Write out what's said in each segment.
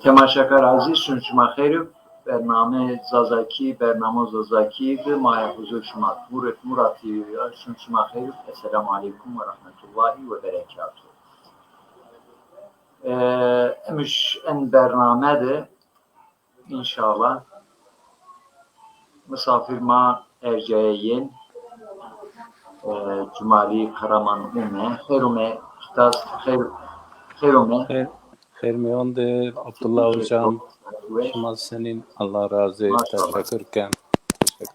تماشاگر عزیز شما خیر. برنامه زازاکی به ماه حضور شما موراتی شما خیر. السلام علیکم و رحمت الله و برکاته. امش ان برنامه ده inşallah misafir ma erceğin Cumali Karaman Ume Herume Kitaz Herume Hermion'dur, Abdullah Hocam, Şumal senin Allah razı teşekkürken.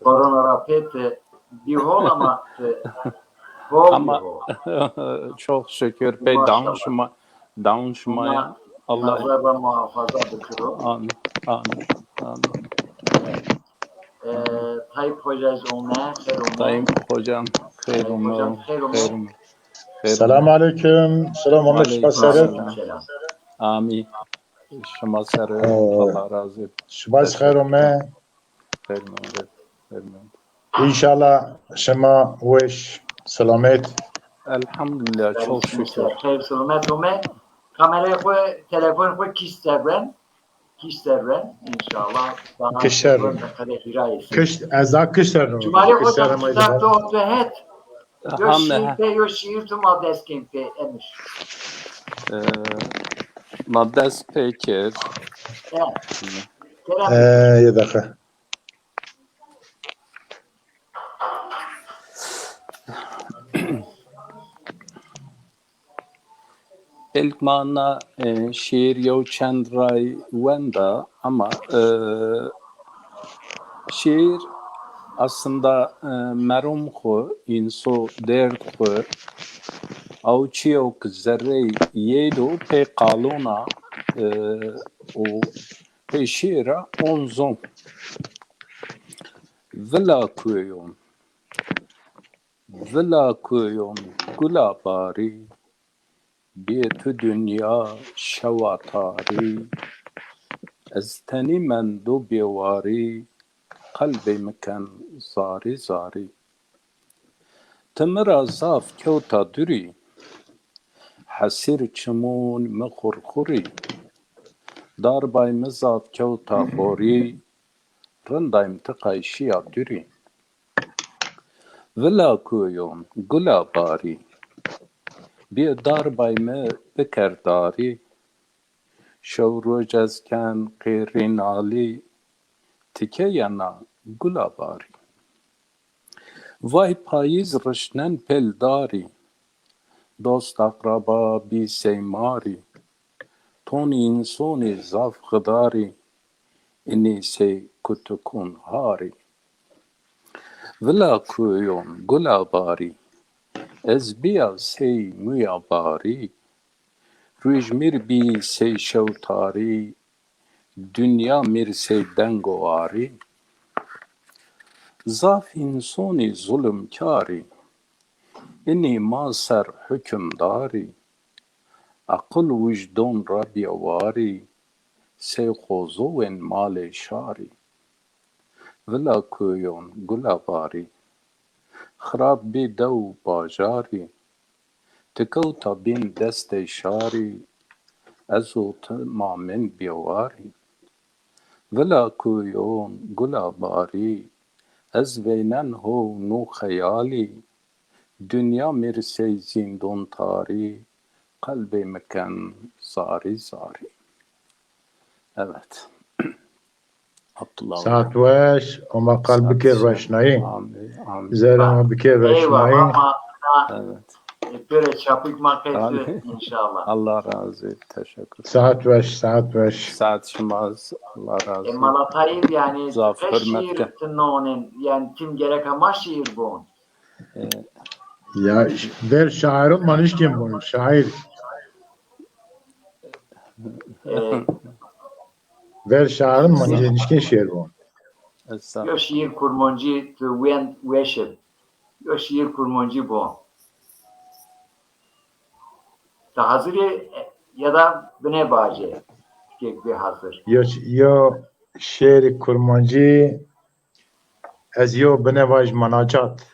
Korona rapete bihol ama ama çok şükür pe danışmaya Allah nazarda muhafaza bıkırım. Amin. Tayyip Hoca'yız ona Tayyip Hocam Herume. Selamun Aleyküm. Selamun Aleyküm. Amin. Şumal sarı Allah razı. Şumal Herume. İnşallah şema veş selamet. Elhamdülillah çok şükür. Hayır selamet ome. Kamerayı koy, telefonu koy kişilerden inşallah. Kişer. Ezak kişer. Cumali Hocam kitapta otuhet. Yo şiir tu madeskin pe emiş. Maddes pekir. Bir dakika. İlk mana şiir yo çend ray wenda ama şiir aslında merum xo inso derd xo او چیو که ذره یه دو پی قالونا و پی شیره اونزون ولا کویون گلا باری بی تو دنیا شواتاری از تنی من دو بیواری قلبی مکن زاری تمرا زاف کیوتا دوری حسیر چمون مخورخوری داربای مزاف کیوتا خوری رندایم تقایشیا دوری ولا کویون گلا باری بی داربای مه بکرداری شو روز از کن قیرینالی تکه یانا گلا باری وای پاییز رشنن پلداری دوست اقربا بی سیماری تون انسانی زاف غداری اینی سی کتکون هاری ولا کویون گلا باری از بیا سی مویا باری رویج میر بی سی شوتاری دنیا میر سی دنگواری زاف انسانی ظلم کاری اینی ما سر حکمداری عقل وجدان را بیواری سی خوزوین مال شاری ولا کویون گلا باری خراب بی دو باجاری تکو تا بین دست شاری ازو تمامن بیواری ولا کویون گلا باری از وینن هو نو خیالی dünya mirse zindon tari kalbi mekan zari. Evet. Abdullah. Saat veş ama kalbike roşnayı. Amin. Zerama bike roşnayı. Evet. Böyle çapık maketi inşallah. Allah razı teşekkür. Saat veş. Saat şumaz. Allah razı. Malatayım yani. Zaf hürmetke. Yani tim gerek ama şiir bu. Ya der şairin maniş kim bunu? Şair. Ver şairin maniş nişkin şiir bu. Yo şiir kurmancı tu weşib. Yo şiir kurmancı bu. Ta hazır ya da bine bağcı. Bir hazır. Yo şiir kurmancı ez yo bine vaj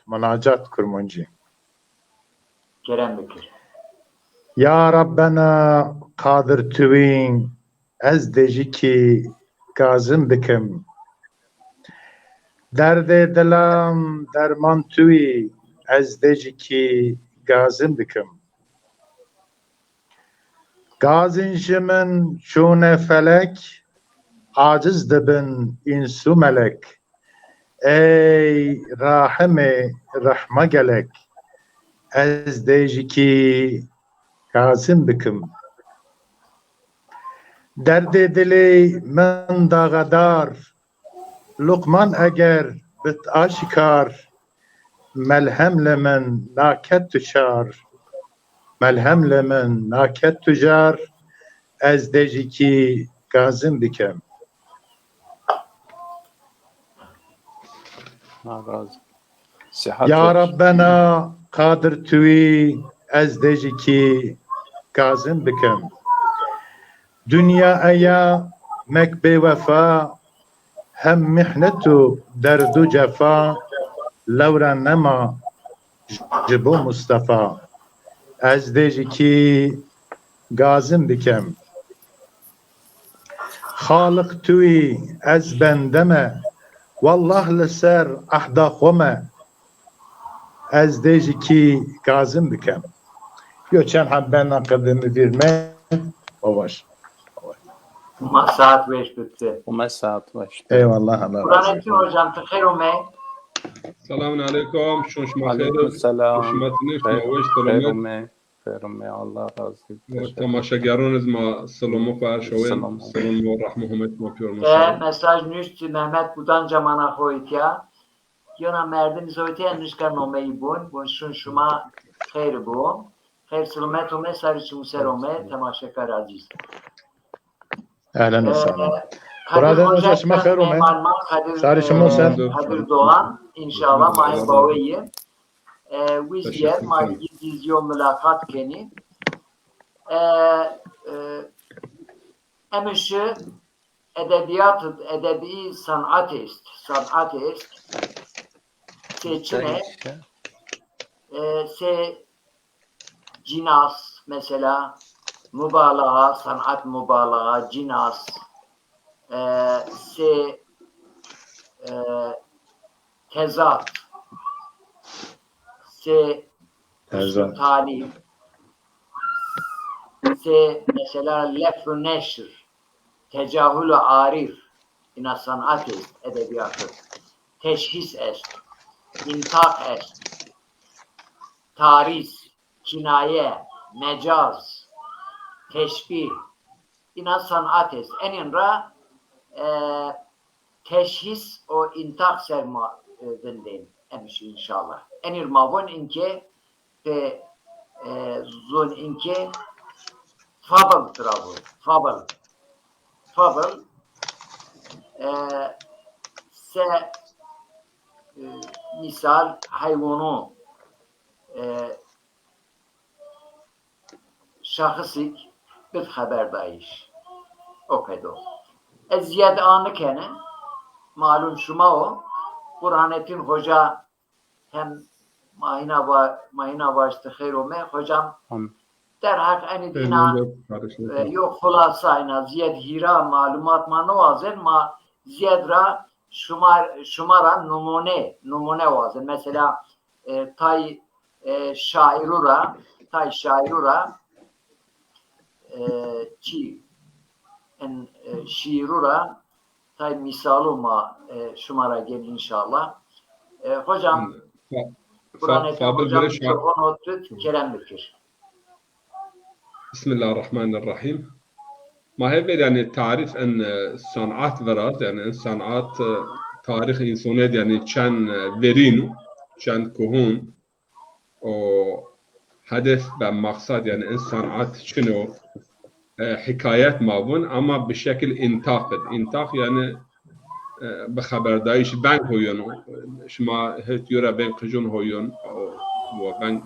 manacat kurmancı. Kerem Bekir. Ya Rabbena kadir tüvin ez dejî ki gazim bikim. Derdê dilam derman tuyî, ez dejî ki gazim bikim. Gazên ji min çûne felek, aciz dibin însû melek. Ey rahimê rehme gelek, ez dêjî ki gazim bikim. Derdê dilê min daxedar, Luqman eger bit aşikar, melhem li min naket tûçar. Melhem li min naket tûcar, ez dêjî ki gazim bikim. Allah razı. Sıhhat Ya ver. Rabbena kadir tûî, ez dêjî ki gazim bikim. Dünyaya mek bêwefa, hem mihnet û derd û cefa, lewra nema ji bo Mustafa. Ez dêjî ki gazim bikim. Xaliq tûî, ez bende me, wallah li ser ehda xwe me, ez dêjî ki gazim bikim. Göçen habbena qedimi verme, babaş. Saat 5 bitti. Ume saat başladı. Eyvallah Allah razı Burhanettin olsun. hocam tıkır ume. Selamun aleyküm. Şunşma Aleyküm khayr. selam. Şunşmatınız ma Khayr weş ume. Khayr ume. Allah razı olsun. tamaşageroniz ma selamu khayr şowen. Selam. Selamu rahmet ma pür ma. Mesaj nüştü Mehmet budan camana koytya. Yona merdim zoytya nüşka nomeyi bun şun şuma khayr bu. Khayr selamet ume sarıçı muser ume temaşakar aziz. Ehlen ve sahlen. Kadir Buradan Hoca hocam khayr ume. Kadir Sarıçı muser. Kadir Doğan inşallah mahi baveyi. Vizyer mahi vizyon mülakat keni. Emişi edebiyat, edebi sanat ist. Seçine se cinas mesela mübalağa, sanat mübalağa, cinas se tezat se Tezat. talim se mesela lef-ü neşr tecahül-ü arif ina sanat est, edebiyatı teşhis est, intak est, tariz, kinaye, mecaz, teşbih ina sanat est. Eninra teşhis o intak serma dindin emiş inşallah. Enir mavun inke ve zon inke fabel travu. Fabel se misal hayvanu şahsik bir haberdayış. O kadar. Eziyet anı kene malum şuma o Burhanettin Hoca hem mahina baştı khayrome hocam der hak eni dina yok hulasayna ziyad hira malumat ma noazen ma ziyad ra şumara numune vazen mesela tay şairura çi en şiirura tay misaluma şumara gel inşallah. Hocam Burhanettin hocam çok notut kerem bikir. Bismillahirrahmanirrahim. ما هي يعني تعريف ان صنعات ورات يعني صنعات تاريخ انسانيت يعني چند verino چند كهون و هدف و مقصد يعني ان صنعات شنو حكايات مابون اما بشكل انتاق يعني بخبرداريش بنك هويون شما هت يورا بين قجون هويون و بنك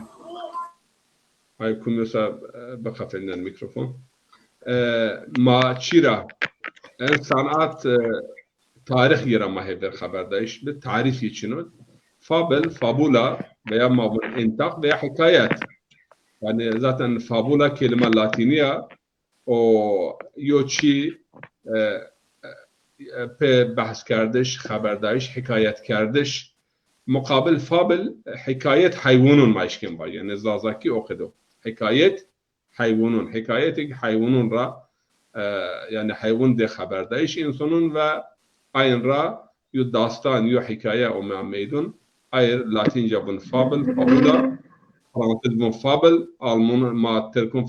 هاي كنوسا بقفلنا الميكروفون ما چیرا این صنعت تاریخ یرا ما هیدر خبر داشت به تعریفی چنود فابولا veya mabul intak veya hikayet yani zaten fabula kelime latiniye o yo çi pe bahs kerdش خبرداریش حکایت کردش مقابل فابل حکایت حیوانون ماشکن با یعنی زازاکی اوقدو حکایت حیوانون حکایت حیوانون را yani hayvan de خبرداریش انسانون و این را یو داستان یو حکایه او معمیدون ایر لاتینجا بون فابل فابولا فرانسیز بون فابل آلمان ما ترکون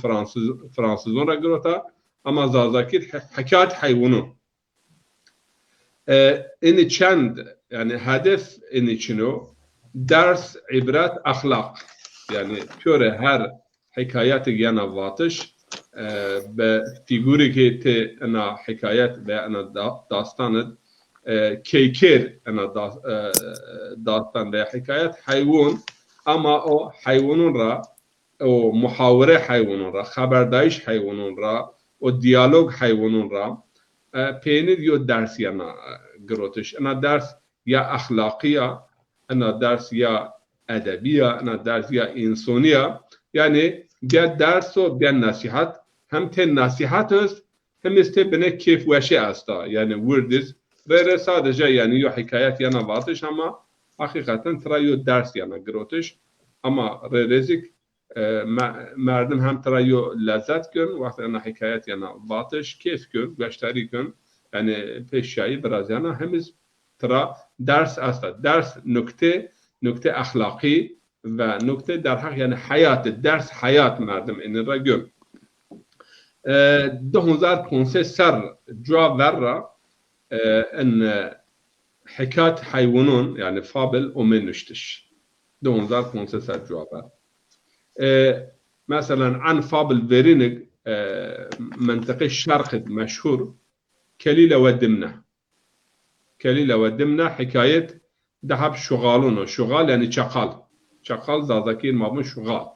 فرانسیزون را گروتا اما زازاکی حکایت حیوانون اینی چند yani hedef içinu ders ibret ahlak yani pure her hikayeti gene vatış be figürü ki te ana hikayet ve ana dastanı keyker ana dastan ve hikayet hayvan ama o hayvanın ra o muhavere hayvanın ra haberdayiş hayvanın ra o diyalog hayvanın ra peynir yo ders yana گروتش انا درس یا اخلاقیه انا درس یا ادبیه انا درس یا انسانیه یعنی بیا درس و بیا نصیحت هم ته نصیحت است هم است بنه کیف وشه است یعنی وردز غیر sadece yani yo hikayet yana vatış ama hakikaten tra yo ders yana گروتش ama rezik مردم هم tra yo lezzet kön وقتی انا hikayet yana vatış keyif kön gösteri kön yani peşayı biraz yana hemiz tra ders asta ders nokte ahlaki ve nokte derhak yani hayat ders hayat merdem in ragum 2015 ser cevap verra en حكاية حيوانون يعني فابل ومنشتش 2015 ser cevap ver مثلا عن فابل فيرينج منطقة الشرق مشهور كليلة ودمنة حكاية دهب شغالونه شغال يعني شغال زازاكين مابون شغال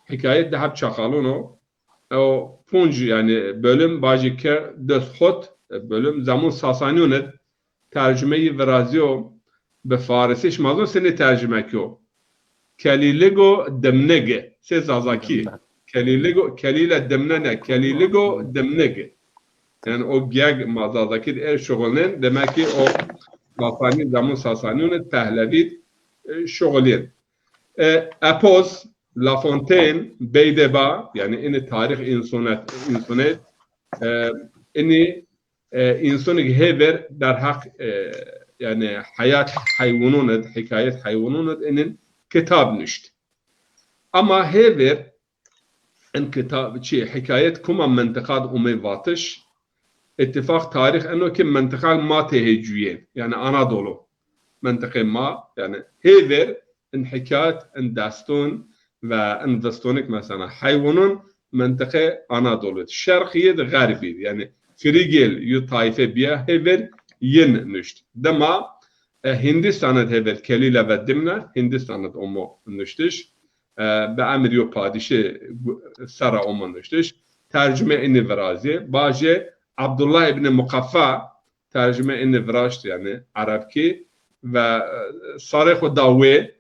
حكاية دهب شغالونه او بونج يعني bölüm باجيكر دسخوت bölüm زمان ساسانيوند ترجمه ورازيو بفارسيش مازون سنة ترجمه كيو كليلغو دمنگه سي زازاكي كليلة دمنه كليلغو دمنگه yani o geg mazadaki şoğulun demek ki o Sasani zaman Sasani'nin Pehlevi şoğulun. Apoz La Fontaine Beydeba yani ini tarih insanet ini insanı hever der hak yani hayat hayvanının hikayet hayvanının inin kitap nişt. Ama hever en kitap hikayet kuma mentekad vatış اتفاق تاريخ انه كم منطقه ما تهجوين يعني اناضولو منطقه ما يعني هيفر ان حكايه ان داستون وان داستونك مثلا حيوانون منطقه اناضولو الشرقيه غربي يعني فريجل يو طائفه بيا هيفر ين نشت دما هندستان هيفر كليله ودمنا هندستان امو نشتش بامر يو پادشه سرا امو نشتش ترجمه ان ورازي باجه Abdullah ibn Mukaffa tercüme inni vrasht yani Arapki ve sarık dawe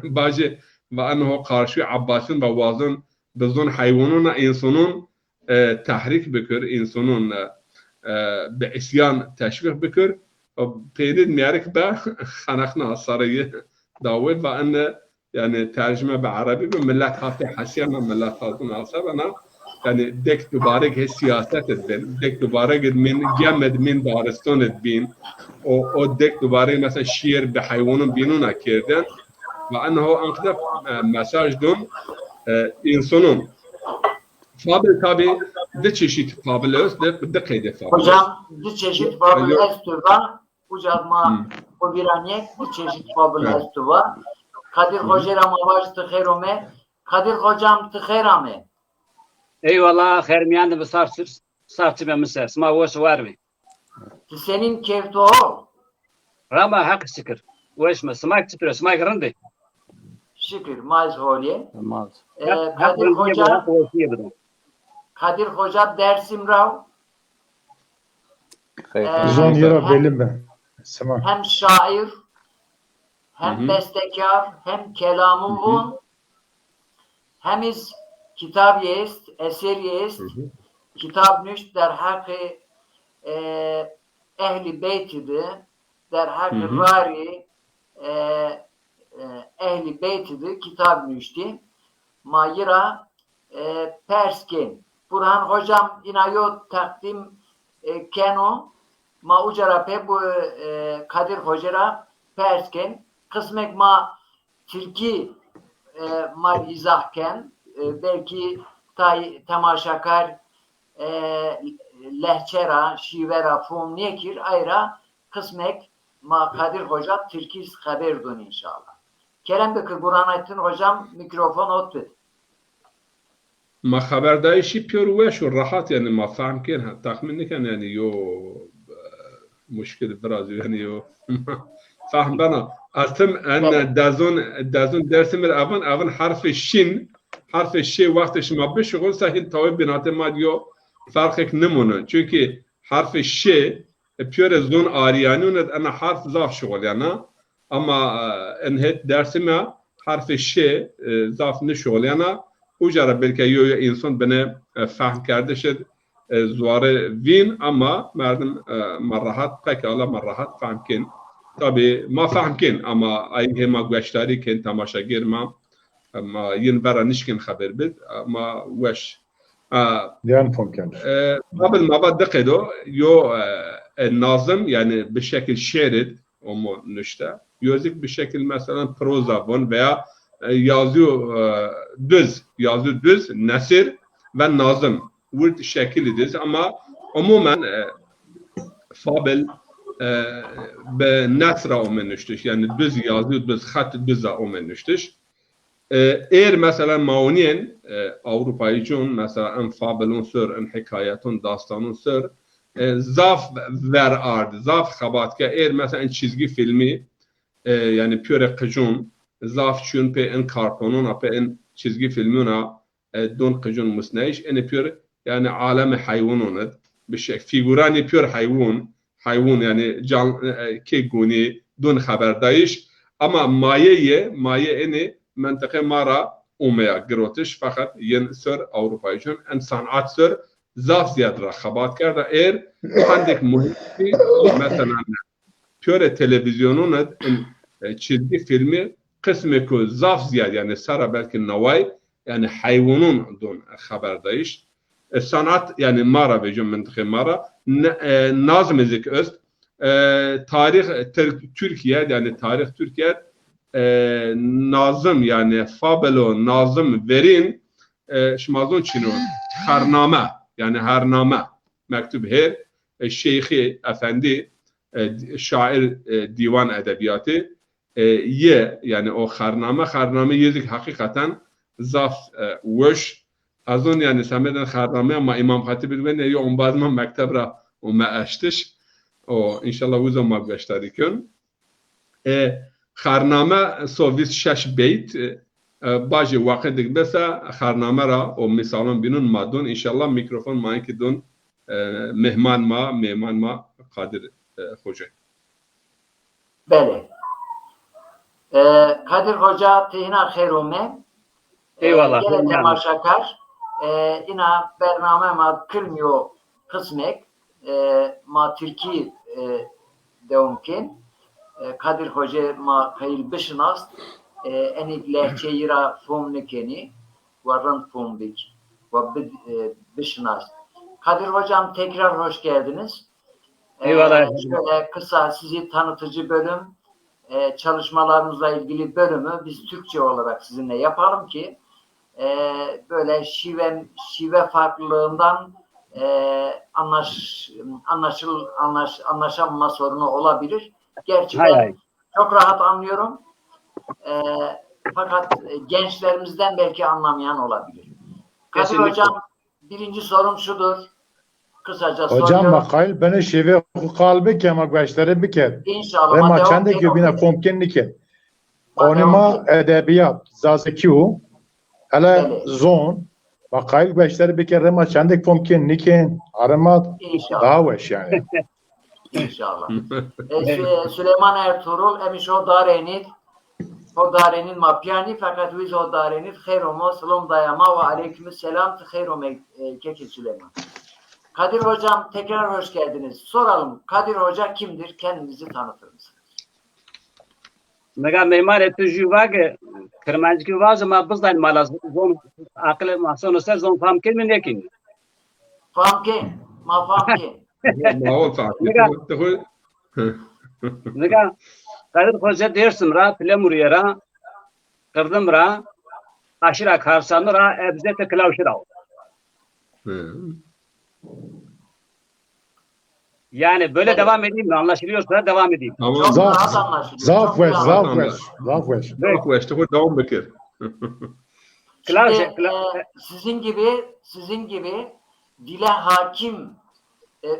baje ve anhu karşı Abbas'ın ve vazın bizon hayvanına insanın tahrik bikir insanın be isyan teşvik bikir peynir miyarik be xanakna sarıyı dawe ve anne yani tercüme be Arabi be millet hafte hasiyana millet hatun asabana yani dek dubarek siyaset edin, dek dubarek min gemed min dariston edin, o dek dubarek mesela şiir be hayvanın binuna kirden ve anhu ankda mesaj dun insanın fabel tabi de çeşit fabel öz de kayde fabel. Hocam de çeşit fabel estuva hocam o biraniye de çeşit fabel estuva Kadir hocam avaş tıkherome Kadir hocam tıkherame Eyvallah hermiyan da sarçı ben mesela sma voş var mı? Senin kevto Rama hak şükür. Voş mu smak çıpır smak rende. Şükür maz holiye. Maz. Kadir Hoca dersim rav. Zon yara belim ben. Hem şair hem bestekar hem kelamı bun hem kitap jest, eser jest, kitap nüş der hakkı ehli beytidi der her Hı hı. rari ehli beytidi kitab nüşti ma yira perskin Burhan hocam inayo takdim keno ma ucara pe bu Kadir hocara perskin kısmek ma Türkiye mal izahken belki temaşakar lehçera, şivera, fum nekir ayra kısmek ma Kadir Hoca Türkiz haber dön inşallah. Kerem Bekir Burhanettin hocam mikrofon otur. ما خبردارشی پیروش و راحت یعنی ما فهم کن تخمین نکن یعنی یو مشکل برازی یعنی یو فهم بنا اصلا ان دازون درس مر اون حرف شی وقتش ما به شغل سهل تاوی بنات ما دیو فرقك نمونه çünkü حرف ş پیور زون آریانون انا حرف ضاف شغل yani ama enhet dersime حرف ş ضاف نشغل yani ucara belki yo insan bana fahm کرده شد زواره وین ama مردم مرات pekala مرات فهم کن tabi ما فهم کن ama aynı ما گوشتاری کن تماشاگر ما ين برا نشكن خبر بد ما وش Yani mümkün. قبل ما بدقه دو يو الناظم يعني بشكل شعري ومو نشته يوزك بشكل مثلا بروزافون veya yazıyor düz nesir ve nazım bu şekildedir ama umumen fabel be nesra omenüştür yani düz yazıyor düz hat düz omenüştür eğer mesela mauniyen Avrupa'yıcın mesela en fabelun sör en hikayetun dastanun sör zaf ver ard zaf xabatka eğer mesela en çizgi filmi yani pure qıcun zaf çün pe en kartonuna pe en çizgi filmuna don qıcun musnaiş en pure yani alemi hayvanun bişek figurani pure hayvan yani can ke guni don haberdayış ama maye eni منطقه مارا اومیا گروتش فقط ین سر اروپایی چون انسان ات سر زاف زیاد را خبات کرده ایر هندک مهمی مثلا پیور تلویزیونون çizgi filmi قسمی که زاف زیاد yani سر belki نوای yani hayvanın don haberdayış sanat yani mara ve منطقه mara nazım ezik öst tarih Türkiye yani tarih Türkiye nazım yani fabelo nazım verin şmazon çino harname yani hername mektub her şeyhi efendi şair divan edebiyatı ye yani o harname yedik hakikaten zaf وش azon yani semeden harname ama İmam Hatip bilmene yo on bazman mektebra o meştiş o inşallah uzun mabgaştarikön خارنامه سوویس شش بیت باجی واقع دیگه بسا خارنامه را و مثلا بینون مادون انشالله میکروفون مایی که دون مهمان ما قادر خوجه بله Kadir Hoca tehina khairome eyvallah gene temaşakar ina bername ma kılmıyor kısmek ma Türkiye deomkin Kadir Hoca ma kayıl bişnast enik lehçeyira fumnikeni varın fumdik ve bişnast. Kadir Hocam tekrar hoş geldiniz. Eyvallah. Şöyle kısa sizi tanıtıcı bölüm çalışmalarımızla ilgili bölümü biz Türkçe olarak sizinle yapalım ki böyle şive farklılığından anlaşamama sorunu olabilir. Gerçi ben çok rahat anlıyorum. Fakat gençlerimizden belki anlamayan olabilir. Kadir Hocam birinci sorum şudur. Kısaca hocam soruyorum. bakayım bana şive kalbi kemak başları biker. İnşallah. Ve maçanda göbine mümkünlük. Onima edebiyat zazekiu hele zon bakayım başları biker ve maçanda mümkünlük. Aramat daha veş yani. İnşallah. Süleyman Ertuğrul emiş o darenin mapyani fakat biz o darenit khairomo selam dayama ve aleykümselam khairom keke Süleyman. Kadir Hocam tekrar hoş geldiniz. Soralım, Kadir Hoca kimdir? Kendinizi tanıtır mısınız? Mega memar tu juvag Kermanjki vaz ma bizdan mala zon akıl mahsun ser zon fam kim nekin. Famke, ma famke. ما هو فعلا تقول Mega Kadir Hoca dersim ra plemur ra kırdım ra aşira karsanı ra ebze te klavşira. Yani böyle devam edeyim mi? Anlaşılıyorsa devam edeyim. tamam. Çok Zaf- rahat anlaşılıyor. Zaf Çok veş, rahat. zaf veş, zaf veş. Çok veş, تقول devam bekir. Şimdi, sizin gibi dile hakim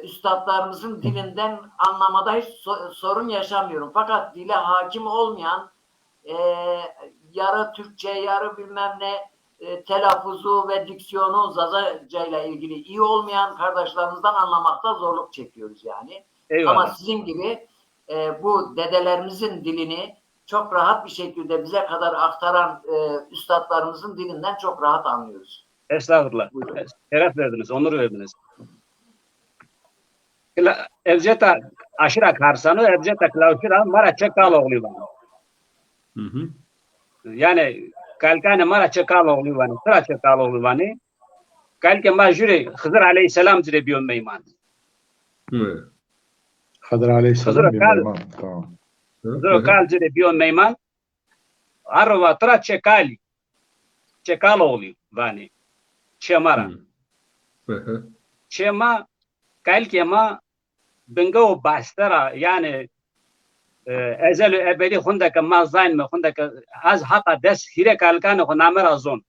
üstadlarımızın dilinden anlamada hiç sorun yaşamıyorum. Fakat dile hakim olmayan yarı Türkçe, yarı bilmem ne telaffuzu ve diksiyonu Zazaca ile ilgili iyi olmayan kardeşlerimizden anlamakta zorluk çekiyoruz yani. Eyvallah. Ama sizin gibi bu dedelerimizin dilini çok rahat bir şekilde bize kadar aktaran üstadlarımızın dilinden çok rahat anlıyoruz. Estağfurullah. Buyurun. Şeref verdiniz, onur verdiniz. Evceta aşira karsanı, evceta klavşira mara çekal oğlu bana. Yani kalkane mara çekal oğlu bana, sıra çekal oğlu bana. Kalke ma jüre Hızır aleyhisselam zire biyon meyman. Kadir Aleyhisselam bir meyman. Tamam. Hızır kal zire biyon meyman. Arva tıra çekali. Çekal oğlu bana. Çemara. Çema kalke ma bengo bastara yani ezel ebedi hundaka ma zayn me hundaka az hatta des hire kalkan ho namera zon.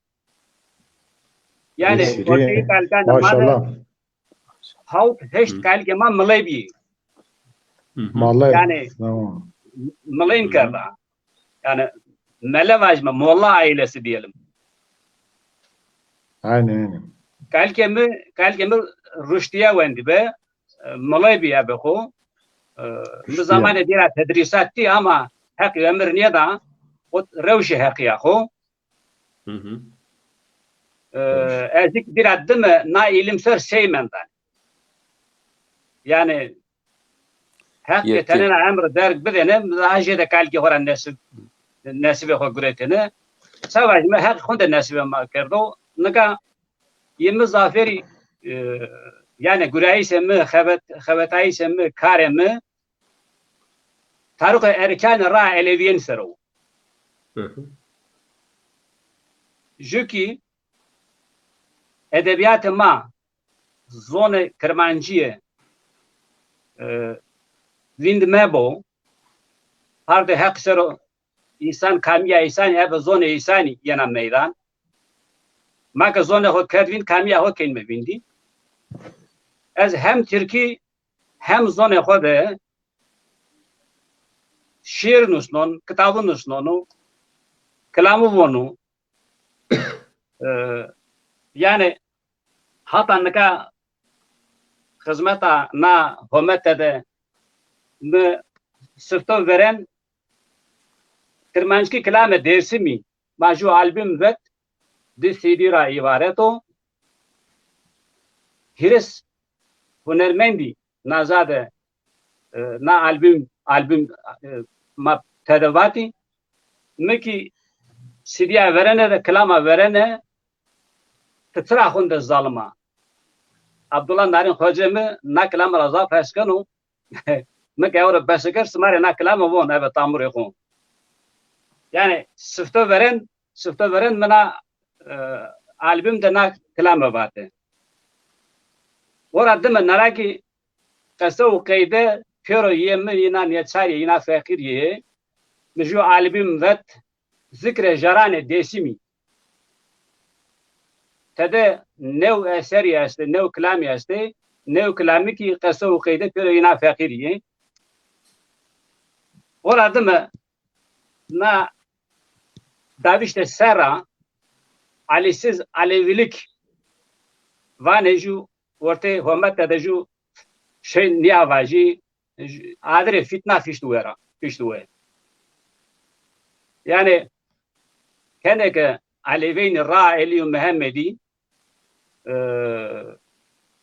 Yani Siriye. ortaya kalkan ma Maşallah. haut heşt kalke ma malebi. Vallahi. Yani Tamam. malayn karda. Yani melevaj mı molla ailesi diyelim. Aynen. Kalke mi rüştiye vendi be malebi ya be ho. Bu zamanı dira tedrisatti ama hak emir niye da o revşi hak ya ho. Ezik bir adım na ilimser şeymenden. Yani hak Yetti. yetenene emr derk bedene ajede kalki horan nesibe ho güretene savaş mı hak hunde nesibe ma kerdo naka yemi zaferi yani güreyi semi xevetayı semi karemi tarık erkan ra eleviyen sero Jüki edebiyat ma zone Kermanciye wind mebo harde hak sero insan kamiya insan ebe zone insani yana meydan maka zone ho kedvin kamiya ho kelme bindi az hem Türkiye hem zone ho de şiir nusnon kitabı nusnonu kelamı vonu yani hatta neka hizmeta na hümete de mi sırtı veren Kermanjki kelame dersi mi maju albüm vet de CD ra ibareto hiris hunermendi nazade na albüm ma tedavati meki CD'ye verene de kelama verene tıra hunde zalma Abdullah Narin hocamı na kelama raza feskanu meki evre beşeker smare na kelama von evet tamur ekon yani sıfta veren bana albümde na kelama batı orada mı naraki kasa kayde pero yemin yina niyetsari yina fakir ye nju albüm vet zikre jarane desimi tede nev eseri este nev kelami este nev kelami ki kasa kayde pero yina fakir ye orada mı na davişte sera alisiz alevilik vaneju orte homata deju şey niyavaji adre fitna fiştuera yani keneke aleveyn ra eliyum Muhammedi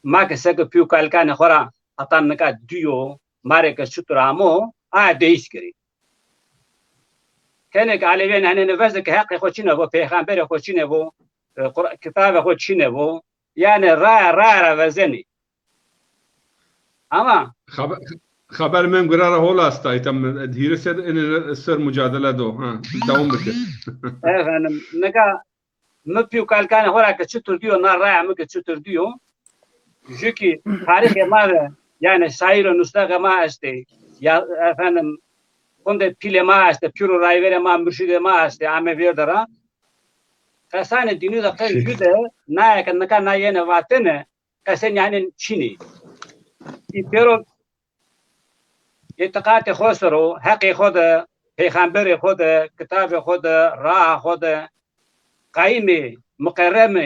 ما که سگ پیو کالکان خورا اتان نکا دیو ماره که چطورامو دیش کری کنه که علیوین هنه نفذ که حق خود چینه و پیغمبر خود چینه و کتاب خود چینه و یعنی را وزنی اما خبر من قرار هول است ایتم دهیر سر مجادله دو ها دوام بکن efendim neka müpyu kalkane hora ke çutur diyor nar raya mı ke çutur diyor çünkü tarih emare yani şair nustaga ma işte ya efendim konde pile ma işte puro rayvere ma mürşide ma işte ame verdara kasane dinu da kar yüde na ka naka na yene vatene kasen yani çini pero اعتقاد خسرو حق خود پیغمبر خود کتاب خود راه خود قایم مقرم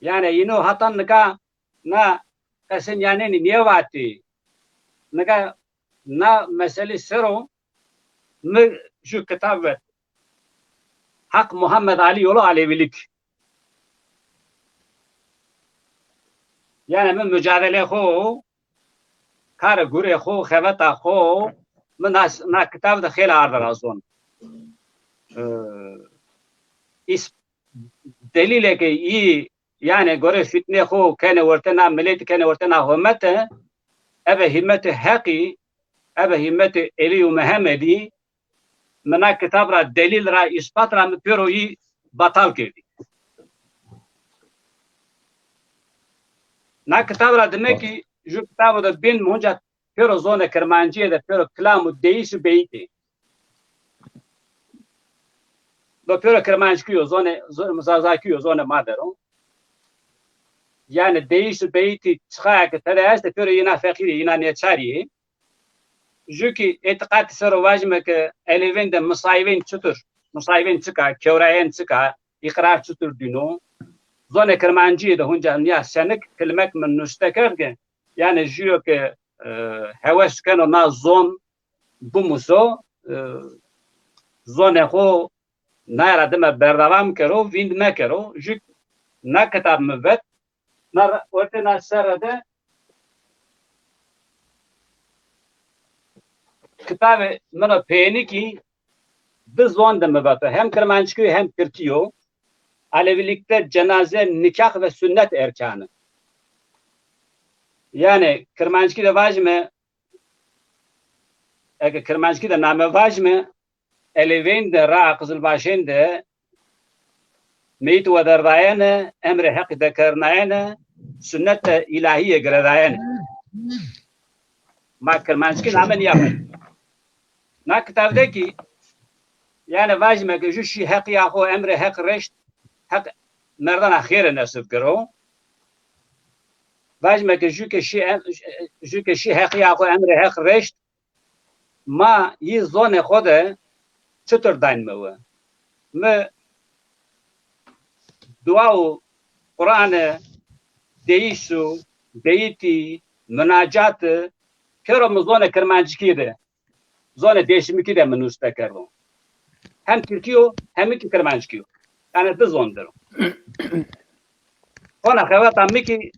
یعنی اینو حتی نکا نه کسین یعنی نیواتی نکا نه مسئله سرو م جو کتاب حق محمد علی الله علیه ولیک یعنی من مجادله خو کار گوره خو خوتا خو من نا کتاب ده خیلی آرد رازون اس دلیل که ای یعنی گوره فتنه خو کنه ورتنا ملیت کنه ورتنا همت اوه همت حقی اوه همت الی و محمدی منا کتاب را دلیل را اثبات را پیرو ای باطل کردی نا کتاب را دمکی جو کتاب ده بین مونجا پیرو زونه کرمانجی ده پیرو کلام دیش بیتی دو پیرو کرمانجکیو زونه مزازاکیو زونه مادرو yani دیش بیتی چخای که تره است پیرو اینا فقیری اینا نیچاریه جو کی اعتقاد سر واجمه که الیوین ده مصایبین چطور مصایبین چکا کورایین چکا اقرار چطور دینو زونه کرمانجی ده هونجا نیا سنک کلمک من نشتکر که yani jiyo ke heves keno na zon bumuso zone ho na radme berdavam kero vind me kero jik na kitab mvet na orte na sarade kitab meno peni ki biz zon de mvet hem Kermançıkı hem Türkiye Alevilikte cenaze nikah ve sünnet erkanı yani Kermançıkı da vajme eğer Kermançıkı da name vajme elevin de ra Kızılbaşı'nın de meyit ve derdayene emre hak de kernayene sünnet ilahiye gredayene ma Kermançıkı name niye na kitabdaki yani vajme ki şu şey hak yahu emre hak reşt hak merdan ahire nasip kero vajme ki şu ki şey hak yahu emre hak reşt ma yi zone khode çutur daynmı mı dua Kur'an'ı değişu beyti münacatı kero zone Kermançıkı'ydı zone değişimi de menusta kero hem Türkiye hem ki Kermançıkı yani de zondur ona kavata miki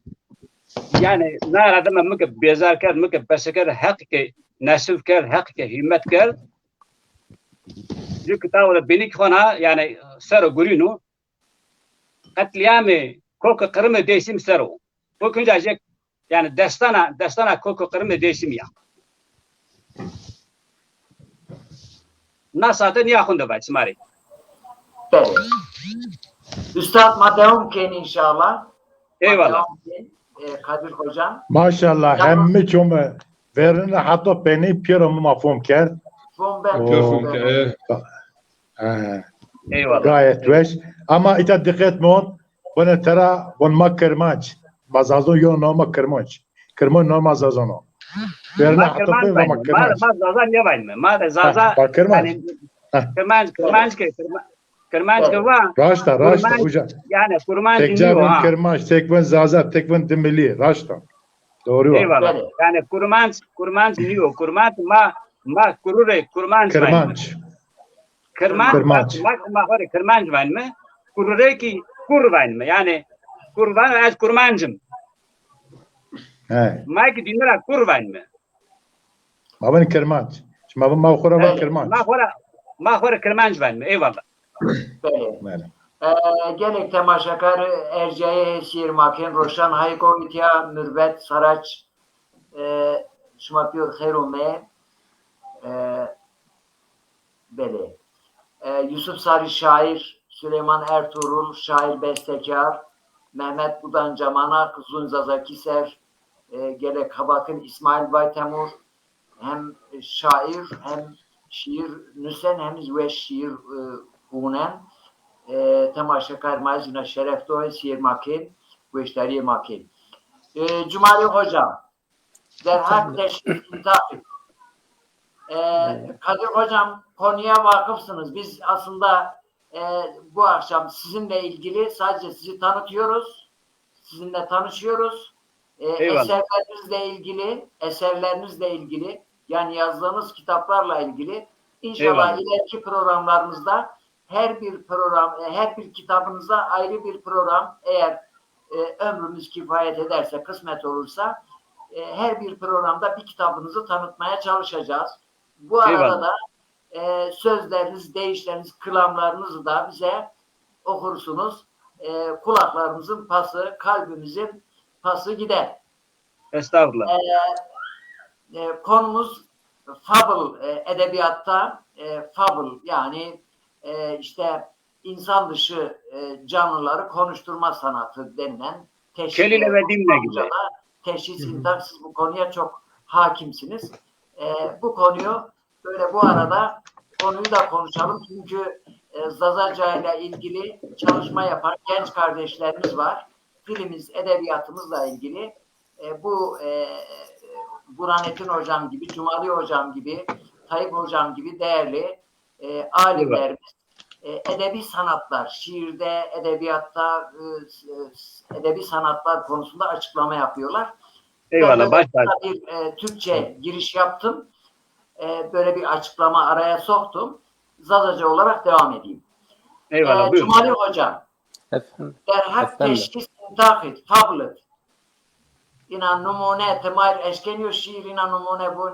yani nara da mık bezar kar mık beşker hak ke nasıl kar hak ke himmet kar जो किताब बिनिक होना यानी सरो गुरिनो कत्लियामे कोको कर्म देशिम सरो वो क्यों जाजे yani destana koku kırmızı değişim ya. Nasıl niye akında var çmari? Evet. Üstad madem ki inşallah. Eyvallah. Kadir hocam. Maşallah hem çome verine hatta beni pirom mafhum ker. Eyvallah. Gayet veş. Ama ita dikkat mon. Bana tera bonma kırmaç. Bazazon yo norma kırmaç. Kırmaç norma zazono. Verine hatta bonma kırmaç. Zaza ne var mı? Ma zaza. Kırmaç. Kırmaç var. Raşta hocam. Yani kurmancı Tekcabın kırmaç, tekven zaza, tekven dimili. Raşta. Doğru var. Eyvallah. Yani kurmancı diyor. Kurmaç ma kurure kurmancı. Kırmaç. Kırmancı var mı? Kurure ki kurvan mı? Yani kurban az kurmancım. He. ما که دینرا kurban mı? Ma ben Kermanç. Şimdi ben mavkura ben Kermanç. ما خور کرمانج ben mi? Eyvallah. Bele. Böyle. Gelek temaşakar Erciyes Şirmakin Roşan Hayko İtya Mürvet Saraç Şmapıyor Herume Bele. Yusuf Sarı şair, Süleyman Ertuğrul şair bestekar, Mehmet Budan Camana, Kuzun Zazakiser, Gelek Habakın İsmail Baytemur, hem şair hem şiir nüsen hem ve şiir hunen temaşakar mazina şeref doğru şiir makin bu işleri makin. Cumali Hocam derhak teşkil intihar. Kadir Hocam konuya vakıfsınız. Biz aslında bu akşam sizinle ilgili sadece sizi tanıtıyoruz. Sizinle tanışıyoruz. Eserlerinizle ilgili yani yazdığınız kitaplarla ilgili inşallah ileriki programlarımızda her bir kitabınıza ayrı bir program eğer ömrümüz kifayet ederse, kısmet olursa her bir programda bir kitabınızı tanıtmaya çalışacağız. Bu arada da sözleriniz, deyişleriniz, kılamlarınızı da bize okursunuz. Kulaklarımızın pası, kalbimizin pası gider. Estağfurullah. Konumuz fable edebiyatta fable yani işte insan dışı canlıları konuşturma sanatı denilen Kelile ve dimle gibi. Teşhis imtihan siz bu konuya çok hakimsiniz. Bu konuyu böyle bu arada konuyu da konuşalım çünkü Zazaca ile ilgili çalışma yapan genç kardeşlerimiz var. Dilimiz, edebiyatımızla ilgili bu Burhanettin Hocam gibi, Cumali Hocam gibi, Tayyip Hocam gibi değerli alimlerimiz edebi sanatlar, şiirde, edebiyatta, edebi sanatlar konusunda açıklama yapıyorlar. Eyvallah. Ben bir Türkçe giriş yaptım. Böyle bir açıklama araya soktum. Zazaca olarak devam edeyim. Eyvallah. Cumali Hocam. Efendim. Derhak teşkis intahit, fablet. İnan numune temayr eşkeniyor şiir inan numune bu.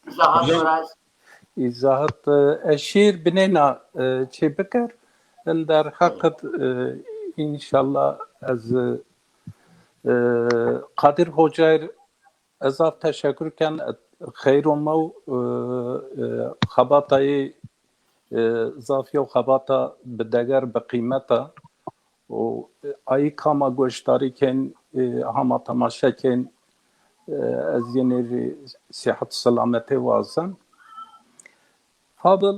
İzahat soraz. İzahat eşir binena çebeker. Der hakat inşallah az Kadir Hoca'ya ezaf teşekkürken xeyruma xabatayı zafiyo xabata bedeger be kıymeta o ayı kama gösteriken hama tamaşaken az yeni sihat selameti vazan fabel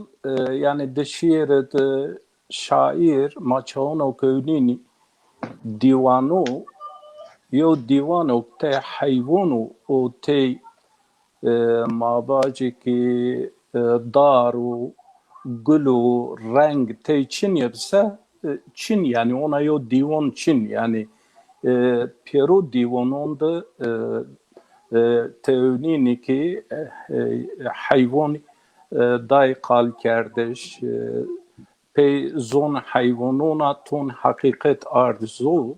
yani deşir şair maçano könini divano yo divano te hayvanu o te mabacı ki daru gulu renk te Çin yapsa Çin yani ona yo divan Çin yani Peru divanında teönini ki hayvan day kal kardeş pe zon hayvanuna ton hakikat arzu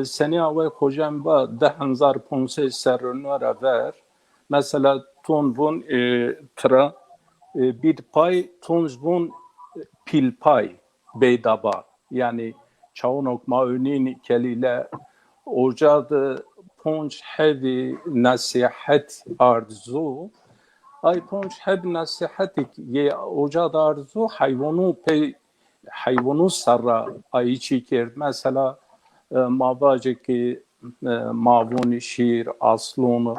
seni avay hocam ba 10,500 serunlara ver mesela ton bun tra bir pay ton bun pil pay beydaba yani çawnok maönin kelile ocadı ponç hevi nasihat arzu ay ponç hev nasihatik ye ocadı arzu hayvanu sarra ayçi kerd mesela mavacı ki mavun şiir aslonu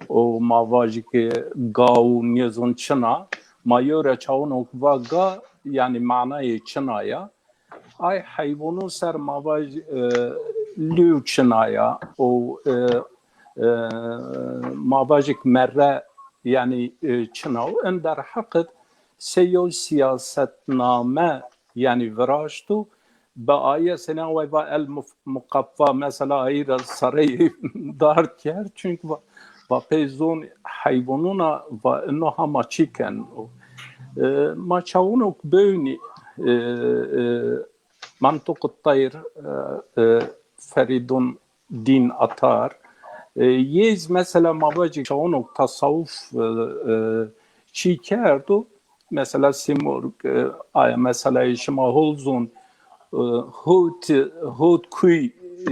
o mavacı ki gav niyazun çına mayore çawnok vaga yani manayı çınaya ay hayvanın ser mavaj lü çınaya o mavajik merre yani çınav ender hakkı seyo siyasetname yani viraştu ba aya sena ve ba el mukaffa mesela ayra sarayı dar ker çünkü va pezon hayvanuna va no hama chicken maçavunuk böni منطق الطير فريد din atar. Yez mesela mavacı çoğunu tasavvuf çi kerdu. Mesela Simurg mesela işima holzun hut kuy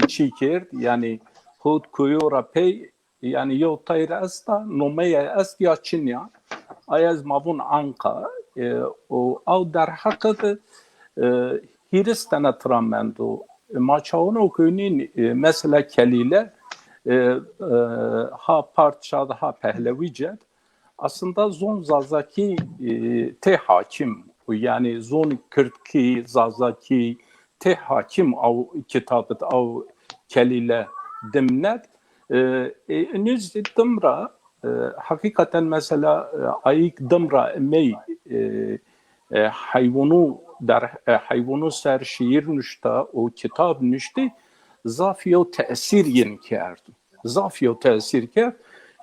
çi kerd yani hut kuyu rapey yani yo tayra asta nomaya ast ya Çinya ayaz mavun anka o av der hakkı hiristana tramendo maçaono köyünün mesela kelile ha parçada ha pehlevice aslında zon zazaki te hakim yani zon kırki zazaki te hakim av kitabet av kelile dimnet nüz dımra hakikaten mesela ayık dımra emey hayvanu در حیوانو سر شیر نشته و کتاب نشته زافیو تأثیر ین کرد زافیو تأثیر کرد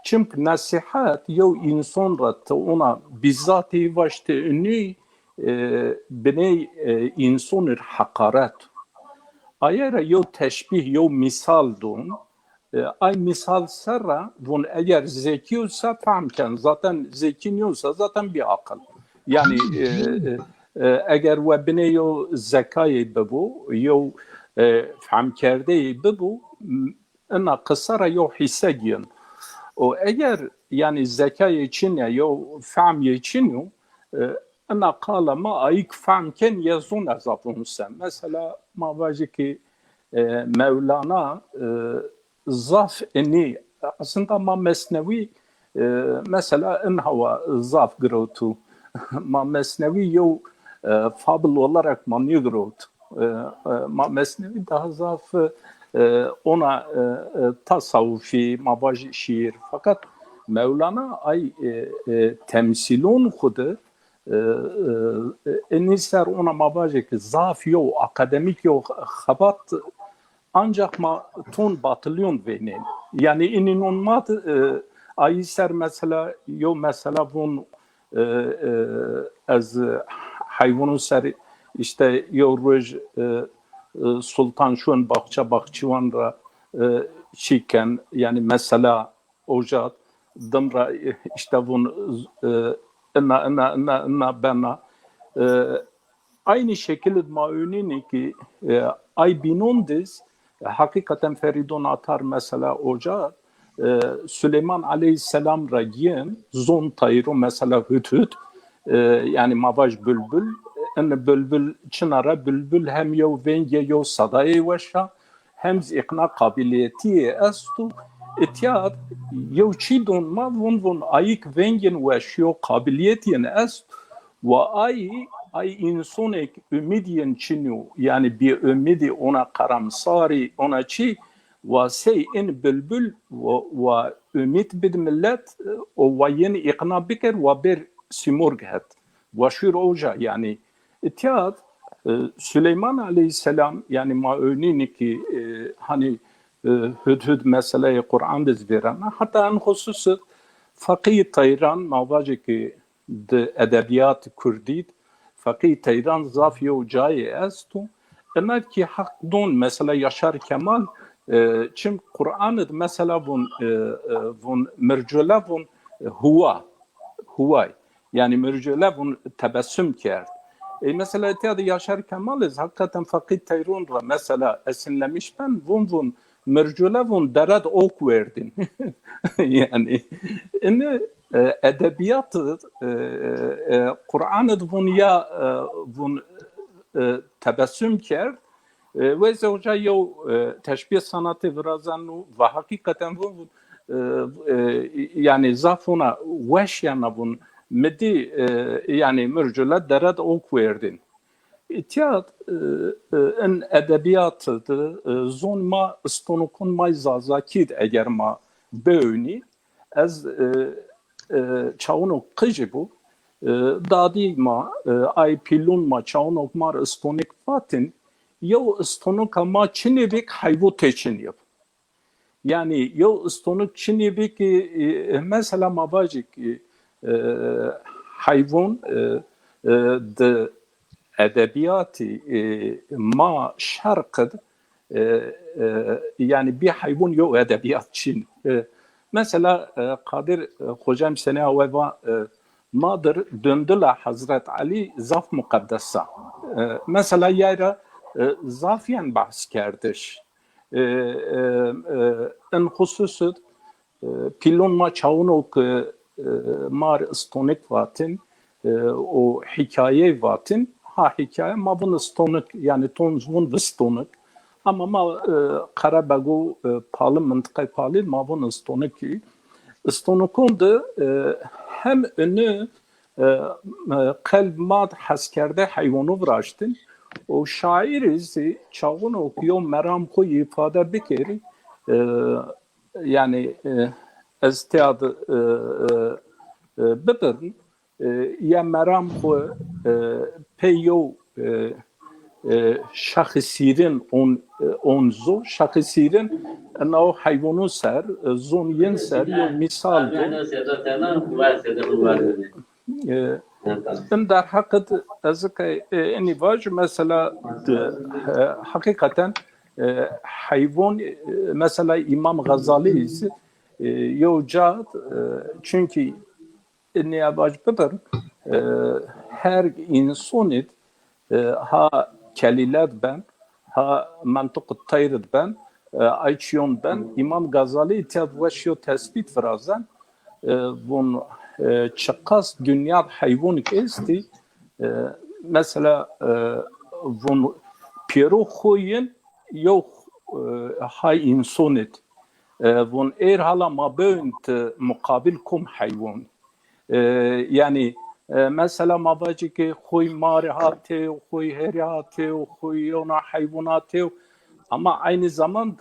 çünkü nasihat yo insan ra ta ona bizzati vaşte ünlü bine insanır hakaret ayara yo teşbih yo misal dun ay misal serra bun eğer zeki olsa famken zaten zeki yoksa zaten bir akıl yani eğer ve bine yo zekayı bebu yo fam kerdeyi bebu ena kısara yo hissegiyen o eğer yani zekayı için ya yo fam için yo ena kala ma ayık famken yazun azafun sen mesela ma vacı ki Mevlana zaf eni aslında ma mesnevi mesela en hava zaf grotu ma mesnevi yo fabl olarak manıgrot ma mesnevi daha zaf ona tasavvufi mavaj şiir fakat Mevlana ay temsilon kudu eniser ona mavajek zaf yo akademik yo habat ancak ma ton batılyon venin yani inin olmaz ay ser mesela yo mesela bun az hayvanın ser işte yoroj sultan şun bahçıvanra şiken yani mesela ocak dımra işte bun ina bana aynı şekilde maünini ki ay binondiz hakikaten Feridun atar mesela ocak Süleyman Aleyhisselam ragiyen zon tayru mesela hüt yani mavaj bülbül en bülbül çınara bülbül hem yo venge yo sadayı veşa hem ikna kabiliyeti estu etiyat yo çi donma von ayık vengen veşiyo kabiliyetin est ve ay insanek ümidiyen çinu yani bir ümidi ona karamsari ona çi ve sey in bülbül ve ümit bid millet ve yeni ikna bikir ve bir simurg het ve şur oja yani itiyat Süleyman Aleyhisselam yani ma önini ki hani hüdhüd meseleyi Kur'an'da zverana hatta en hususu fakih Tayran mavacı ki de edebiyat Kürdit fakih Tayran zafiyo cayi estu emer ki hak don mesela Yaşar Kemal çünkü Kur'an'da mesela bun mercule bun huwa yani mercule bun tebessüm kerd mesela etiyade Yaşar Kemal'iz hakikaten fakih Tayran'la mesela esinlemiş ben bun mercule bun derad ok verdin yani edebiyatı Kur'an'da bun ya bun tebessüm kerd ve zevca yo teşbih sanatı birazanu ve hakikaten bu yani zafuna veşyana bun medi yani mürcüle derad ok verdin. İtiyat en edebiyatı zon ma stonukun may zazakid eğer ma beğeni az çaunuk kıcı bu dadi ma ay pilun ma çaunuk mar stonik fatin yo stonuk ama çinebik hayvu teçin yap. Yani yo stonuk çinebik mesela mabajik hayvan de edebiyatı ma şarkıd yani bir hayvan yok edebiyat için. Mesela Kadir hocam sene evva madır döndüler Hazret Ali zaf mukaddesa. Mesela yara zafiyen bahs kerdiş. En hususu pilon ma çavunok mar istonik vatin o hikaye vatin ha hikaye ma bun istonik yani tonzun istonik ama ma Karabegu palı mıntıkay palı ma bun istonik istonikon da hem önü kalbmat haskerde hayvanı vraştın o şairizi çavun okuyor meram koyu ifade bekeri yani استعد ببرن یا مرام خو پیو شخصیرین اونزو شخصیرین انو حیوانو سر زونین سر یا مثال ben در حقیقت از که اینی واج مثلا حقیقتا حیوان مثلا امام غزالی یوجد çünkü ne yapacaklar her insanın ha kelilat ben ha mantık tayrid ben ayçiyon ben İmam Gazali tevşiyo tespit frazan bun çıkas dünya hayvanlık esti mesela bun Piero koyun yok hay insanıt von hala ma bönt mukabil kum hayvan yani mesela ma bacı ki huy marihate huy heriyate huy ona hayvanate ama aynı zaman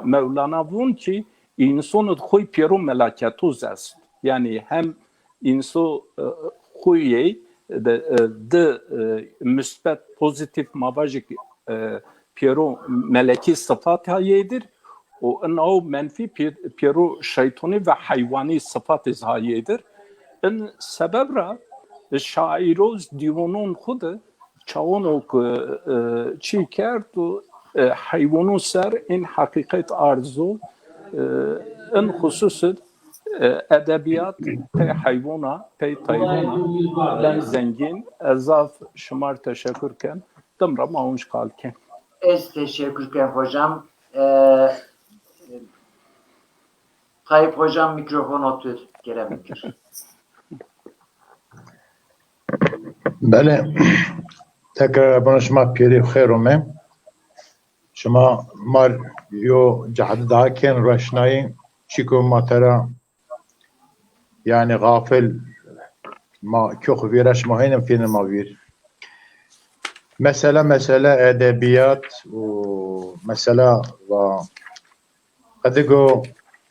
Mevlana von ki insanın huy piru melaketuz است yani hem insan huye de müsbet pozitif ma bacı ki piru meleki sıfat hayedir و انه منفی پیرو شیطانی و حیوانی صفات ازهاییدر این سبب را شاعروز دیوانون خود چاونو چی کرد و حیوانو سر این حقیقت arzu این خصوص ادبیات پی حیوانا پی طیوانا ben zengin ezaf şumar teşekkür ken demra maunç kalken Ez teşekkür ken hocam. Tayyip hocam mikrofon otur. Gelemektir. بله تکرار بانشما پیری خیرومه شما مار یو جهد داکن رشنایی چیکو ما ترا yani gafil ma çok viraş mahinim film ma vir mesela edebiyat و mesela و ادگو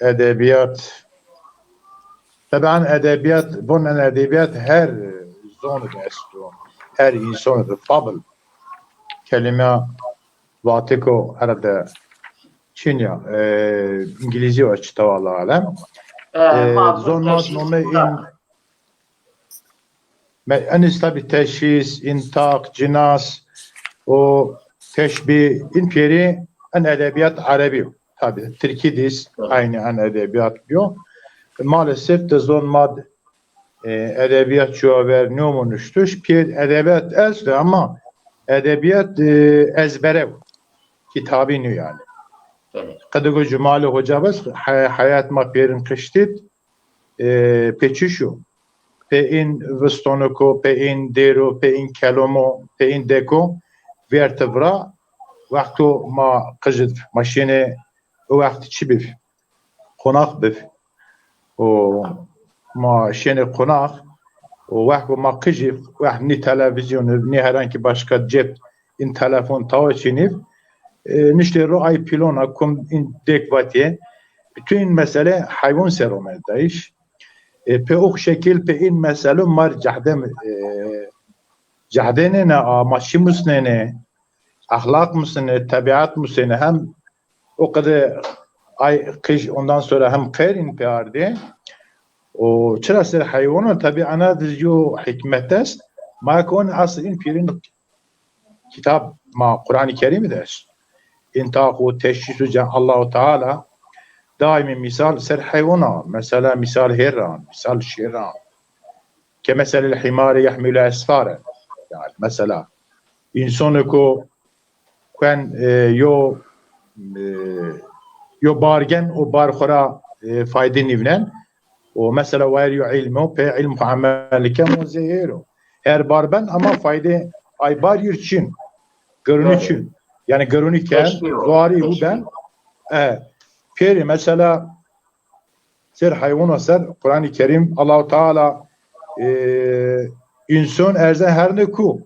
edebiyat طبعا edebiyat bunun edebiyat her zonu destu her insan fabel kelime vatiko arada Çinya İngilizce açtı vallahi alem zonat nome in enis tabi teşhis intak cinas o teşbih in peri en edebiyat Arabi tabi Türkidis aynı en edebiyat diyor maalesef de zonmad edebiyat çoğaver numunuştuş pir edebiyat ezdi ama edebiyat ezbere kitabını yani Kadıgo Cumali Hoca bas hayat ma perin kıştit peçişu pe in vstonoko pe in dero pe in kelomo pe in deko vertebra vakto ma qıjid maşine o vakti çibif konak bif o ma şene konak o vakto ma qıjif vah ni televizyon ni herhangi başka cep in telefon tavaçinif nişte ro'ay pilona kum in dekvatiye bütün mesele hayvan seromedayış pe o şekil pe in mesele mar cahdene ne amaşı musnene ahlak musnene tabiat musnene hem o kadar ay kış ondan sonra hem kairin pe arde o çırasır hayvanı tabi ana diyor hikmetes ma kon asıl in pirin kitap ma Kur'an-ı Kerim'dir انتاق و تشخیص جان الله تعالی دائما مثال سر حيوانات مثلا مثال هيران مثال شيران كمثل الحمار يحمل اسفارا يعني مثلا انسانكو كان يو بارجن و بارخورا فايدة نيفنن ومثلا ويريو علمه به علم عمل كم وزهيرو her barben ama fayda ay bar yürçün görünüşün yani görünürken zuari bu ben peri mesela ser hayvan ser Kur'an-ı Kerim Allah-u Teala insan erzen her ne ku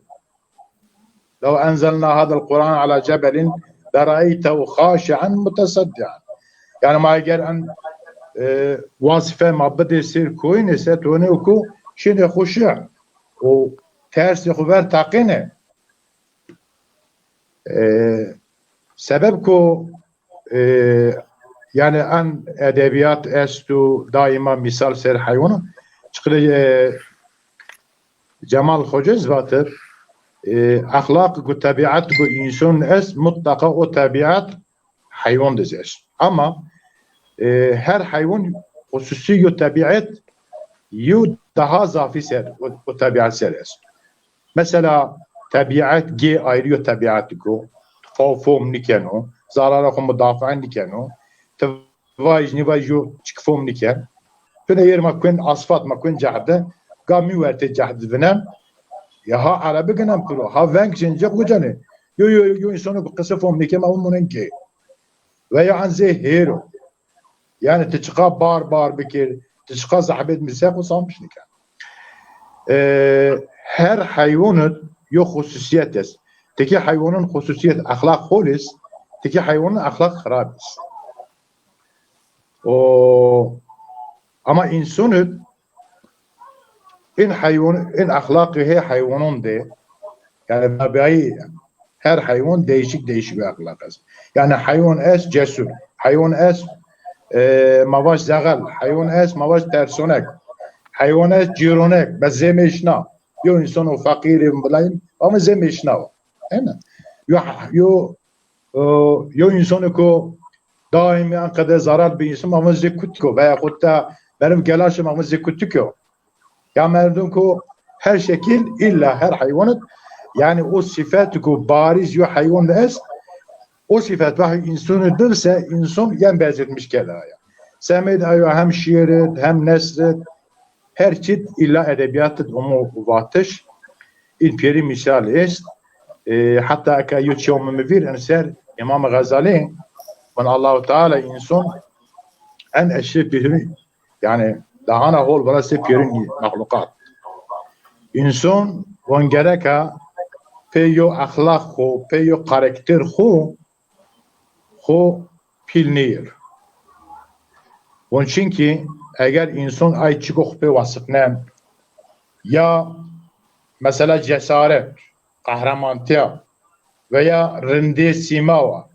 لو أنزلنا هذا القرآن على جبل لرأيته خاشعا متصدعا يعني ما يقال أن وظيفة ما بدي يصير كوين ستوني وكو شين خشع وترس خبر تقينه سببكو yani an edebiyat estu daima misal ser hayvanı çıkılı Cemal Hoca zvatır ahlak ku tabiat ku insan es mutlaka o tabiat hayvan dizes ama her hayvan hususi yo tabiat yo daha zafi ser o tabiat ser es mesela tabiat ge ayrı tabiat ku fawfom nikeno zarara ku müdafaen nikeno تواج نواجو تشكفوم نكان فنا ير ما كون اصفات ما كون جحده قامي ورت جحد بنام يا ها عربي كنام كلو ها فانك جنجا وجاني يو انسانو بقصفهم نكان ما مننكي ويا عن زي هيرو يعني تشقى بار بكير تشقى صاحبه مساق وصامش نكان her hayvanın yok hususiyet teki hayvanın hususiyet ahlak holis teki hayvanın ahlak harabis ama insanın en ahlakı her hayvanın de yani tabii her hayvan değişik bir ahlak az. Yani hayvan es cesur, hayvan es mavaş zagal, hayvan es mavaş tersonek, hayvan es cironek, bez zemeşna. Yo insan o fakirim bulayım ama zemeşna. Hemen. Yo insanı ko daimi kadar zarar bir insan ama zekutko veya hatta benim gelaşım ama zekutko. Ya merdun ko her şekil illa her hayvanat yani o sıfatı ko bariz yo hayvan es o sıfat vahi insanı dırse insan yan benzetmiş kelaya. Semed ayo hem şiiret hem nesret her çit illa edebiyatı umu vatış il peri misal est hatta ka yuçyom mevir enser İmam Gazali من الله تعالى insan en eşref bir yani daha na hol burası pirin mahlukat. İnsan on gereka peyo ahlak ho peyo karakter ho pilnir. Onun için ki eğer insan ay çıkıp pe vasıfnen ya mesela cesaret, kahramanlık veya rende simava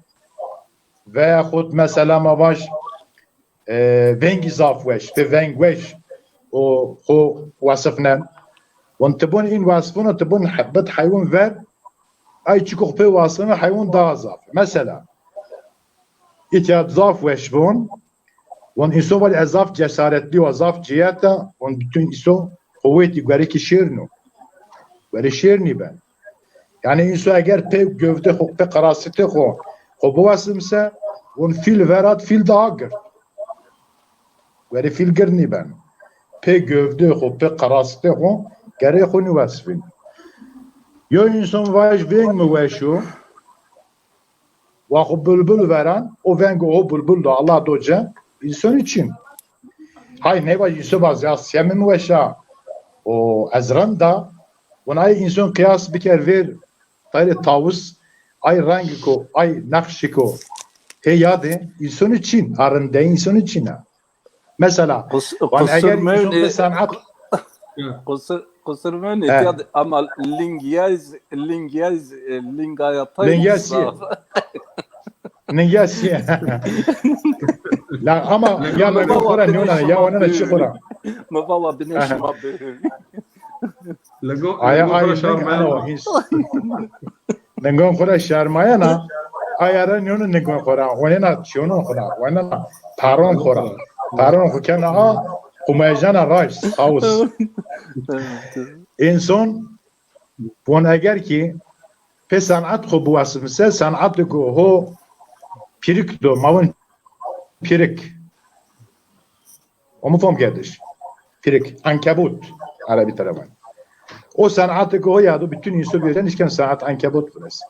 veya خود مثلا ما باش ونگ زافوش به ونگ وش و خو وصفنا وانتبون این وصفونه تبون حبت حيوان ور اي تشكو به وصفنا حيوان دا زاف مثلا اتياد زاف وش بون وان انسو ولی ازاف جسارتلی و ازاف جیاتا وان بتون انسو قوتی گوری که شیرنو گوری شیرنی بن yani انسو اگر pe gövde خو pe qarasite خو خب واسمسه اون فیل ورات فیل داگر ولی فیل گرنی بن pe gövde خب pe qarasite خو گره خو نواسفین یا insan واش ونگ موشو و خب بلبل وران o ونگ o bülbül da Allah doca insan için hay ne var Yusuf az ya mi veşa o azran da ona insan kıyas biker ver tayre tavus ay rengi ko ay nakşi ko he yade insan için arında insan için ha mesela eğer sanat قصر من اتياد اما لينجياز لينجياز لا ama ya ben kora ne ona ya ona ne çıkora ما والله بنش لقو ay شرمانا nengon kora şarmaya na ayara nyono ngon khora wena chono khora wena taron khora taron khken a kumajana rice house insan بون اگر که به صنعت خو بواسمسه صنعت کو هو پیرک دو ماون پیرک o mu fam geldiş pirik ankebut Arabi tarafından o sanatı ko ya da bütün insan birden işken sanat ankebut burası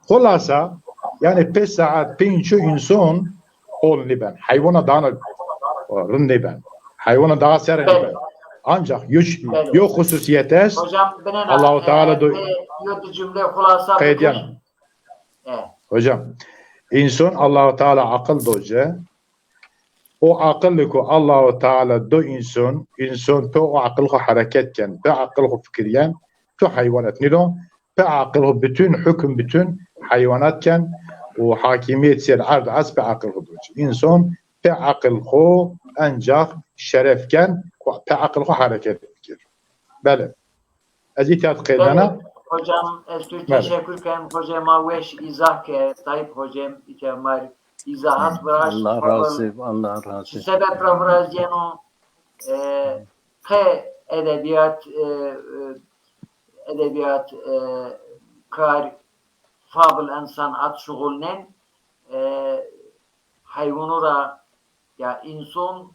خلاصة yani 5 saat 5 insan olni ben hayvana dana rınni ben hayvana daha serin ben ancak yok hususiyetes Hocam benen Allah-u Teala yotu cümle hulasa Kaydiyan. Hocam insan Allah-u Teala akıl doje o akıllı ko Allah-u Teala do insan pe o akıl ko hareketken pe akıl ko fikiryen pe hayvanat nido pe akıl ko bütün hüküm bütün hayvanatken o hakimiyet ser ard az pe akıl ko doje insan pe akıl ko ancak şerefken pe akıl ko hareket fikir. Bele. Azitiyat kaydana Hocam teşekkür ederim hocama veş izah ke Tayyip hocam ikemar izahat bıraş Allah razı Allah razı sebep razıyano ke edebiyat kar fabıl insan at şugulnen hayvanura ya insan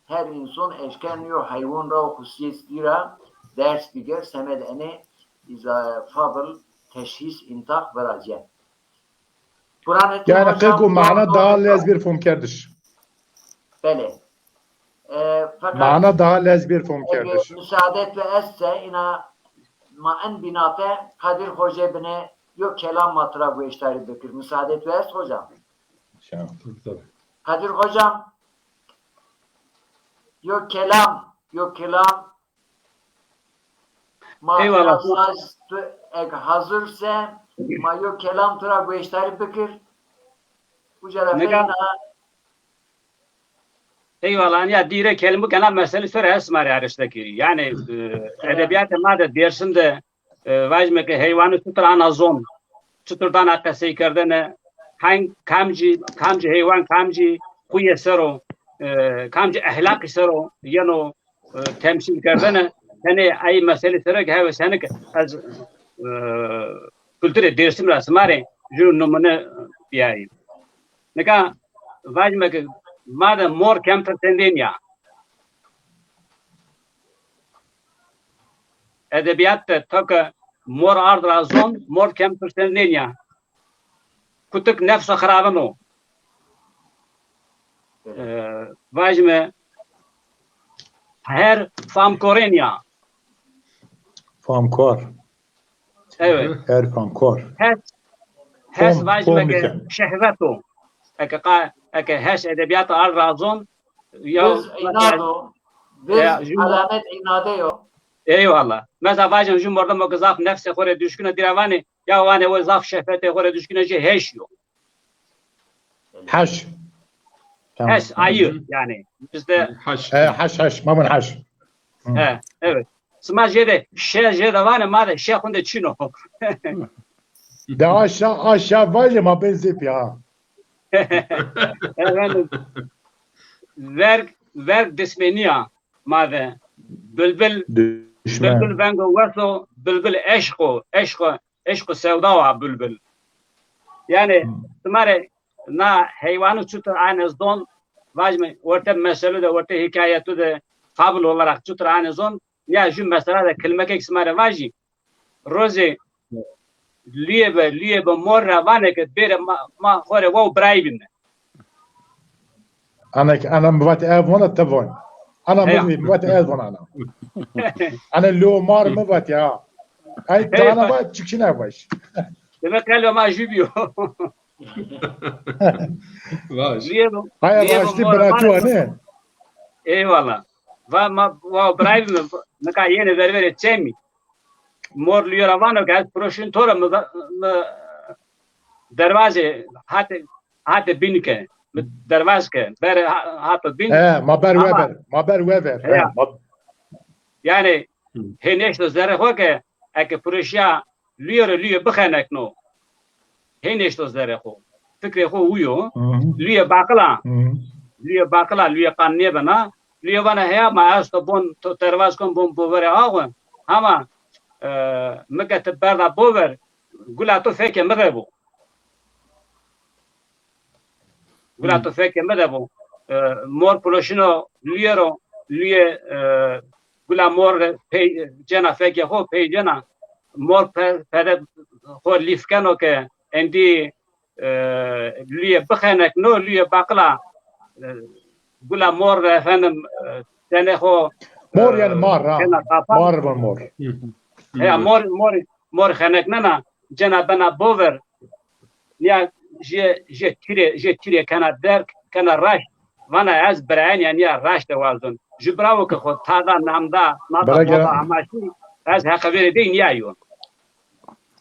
her insan eşkeniyor hayvanra hususiyetira ders biger semed ene İza fabıl teşhis intah veracak. Yani kıku mana daha lez bir fom kerdiş. Bele. Mana daha lez bir fom kerdiş. Müsaadet ve esse ina ma en binate Kadir Hoca bine yok kelam matra bu işleri bekir. Müsaadet ve es hocam. Kadir hocam yok kelam Eyvallah. Hazırsa mayo kelam tura bu işleri bekir. Bu cerefeyna eyvallah ya dire kelime kelam mesele sonra esmer yarıştaki. Yani edebiyat madde dersinde vajme ke hayvanı tutan azon tuturdan akası kerdene kamci hayvan kamci kuye sero kamci ahlak sero yano temsil kerdene hani ay mesele sero ke ve senek az kültüre dersim rasmare ju numune piyai neka vajme ke madde mor kemper tendenia edebiyatta taka mor ardrazon mor kemper tendenia kutuk nefsa kharabano vajme her famkorenia Famkor. evet Her famkor. hes vajme ke şehveto eke hes edebiyat ardrazon ya biz inado biz alamet inade yok. eyvallah mesela vajme jum orada mo gazaf nefse khore düşküne diravani ya vane o zaf şehvete khore düşküne je heş yok Haş. heş ayı yani bizde Haş. Mamun haş. evet sma jede je davane mare şehunde çino De aşağı vali ma benzip ya. efendim verk dismenia made bülbül Düşman. vengo vaso bülbül eşko sevda wa bülbül yani तुम्हारे na hayvanı tutar aynı don vajme orta mesele de orta hikayeti de fabul olarak tutar aynı zon ya şu mesela de kelime ki smare vaji roze liebe morra vane ke bere ma hore wow braibin أنا مبات أفون التفون أنا مبات أفون أنا لو مار مبات يا أي أنا ما تشكينا باش demek galiba ma jubio Vaş. هاي راشتي براتو أنا eyvallah va braibin naka yeni ververe çemi mor liora vano gaz proşin tora mı dervaze hatte binke dervazke ber hatte bin ما بر وبر yani heneşto zere hoke eke proşya liora bixenek no heneşto zere ho فکر خو ویو لیه باقلا لیه باقلا لیه قانیه بنا لیه بنا هیا ما است بون تو ترواز کن بون بوره آقا هما مگه تبرد بوور گلا تو فکر مده بو گلا تو فکر مده بو مور پولوشینو لیه رو لیه گلا مور پی جنا فکر خو پی جنا مور پر خو لیف کنو که اندی لیه بخنک نو لیه باقلا گلا مور efendim tane خو مور يعني مار مار بالمور هي مور خنک نه جنا بنا بوور یا جه تیره کنه درک کنه راش وانا از برعین یعنی راش دوازدون جبراو که خود تادا نامدا نادا هماشی از حقویر دین یایو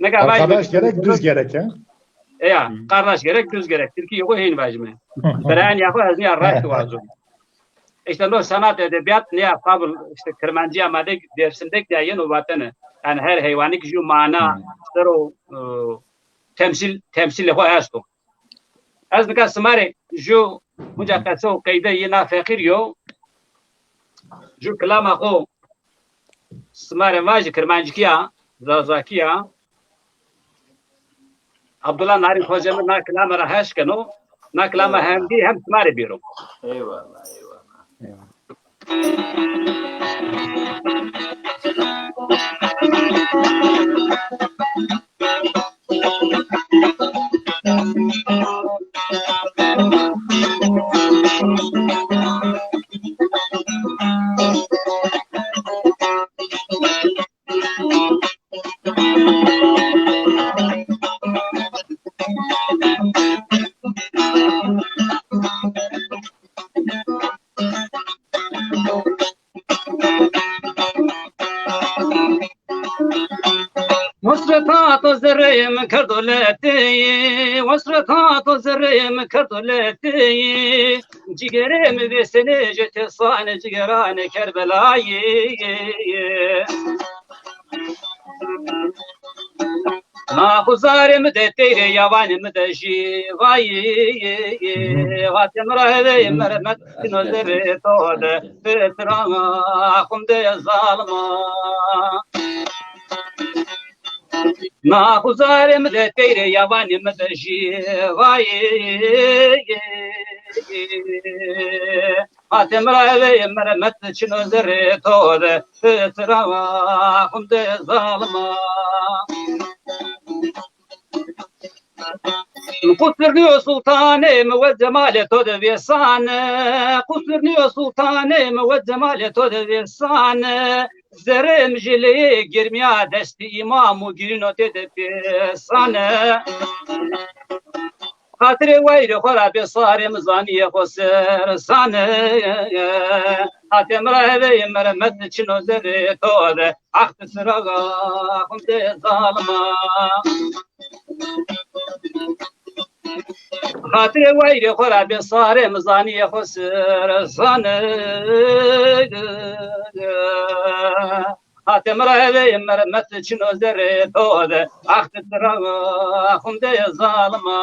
arkadaş gerek düz gerek ya ya kardeş gerek düz gerek Türkiye o hin vacme برعین یا خو از نیا راش دوازدون işte o sanat edebiyat ne yapalım işte Kırmancı amade dersindeki de yeni vatanı yani her hayvanı ki şu mana o temsil ho hasto az bir kasmare şu mujakaso kayda yena fakir yo şu kelama ho smare vaj Kırmancı kiya zazakiya Abdullah Narin hocam na kelama rahash kano na kelama hem di hem smare biro eyvallah وصرتات زريم كردولتي وصرتات زريم كردولتي جيرم بسنجة صان جيران كربلاي ما خزار مدتي يوان مدشي واي واتمره مرمت نظر تود فترا خمد ظالما ما خزارم لتير يواني مدشي واي هاتم راوي مرمت شنو زريتود فترا خمد ظالما قصرني سلطاني مود جمال تود بيسان قصرني سلطاني مود جمال تود بيسان زرم جلي گرمیا دست امام و گرینو تد بيسان خاطر وير خلا بصار مزاني خسر سان هاتم راوي مرمت شنو زري تود اخت سرغا كنت ظالما خاطر وير خلا بصار مزاني خسر سان هاتم راوي مرمت شنو زري تود اخت سرغا كنت ظالما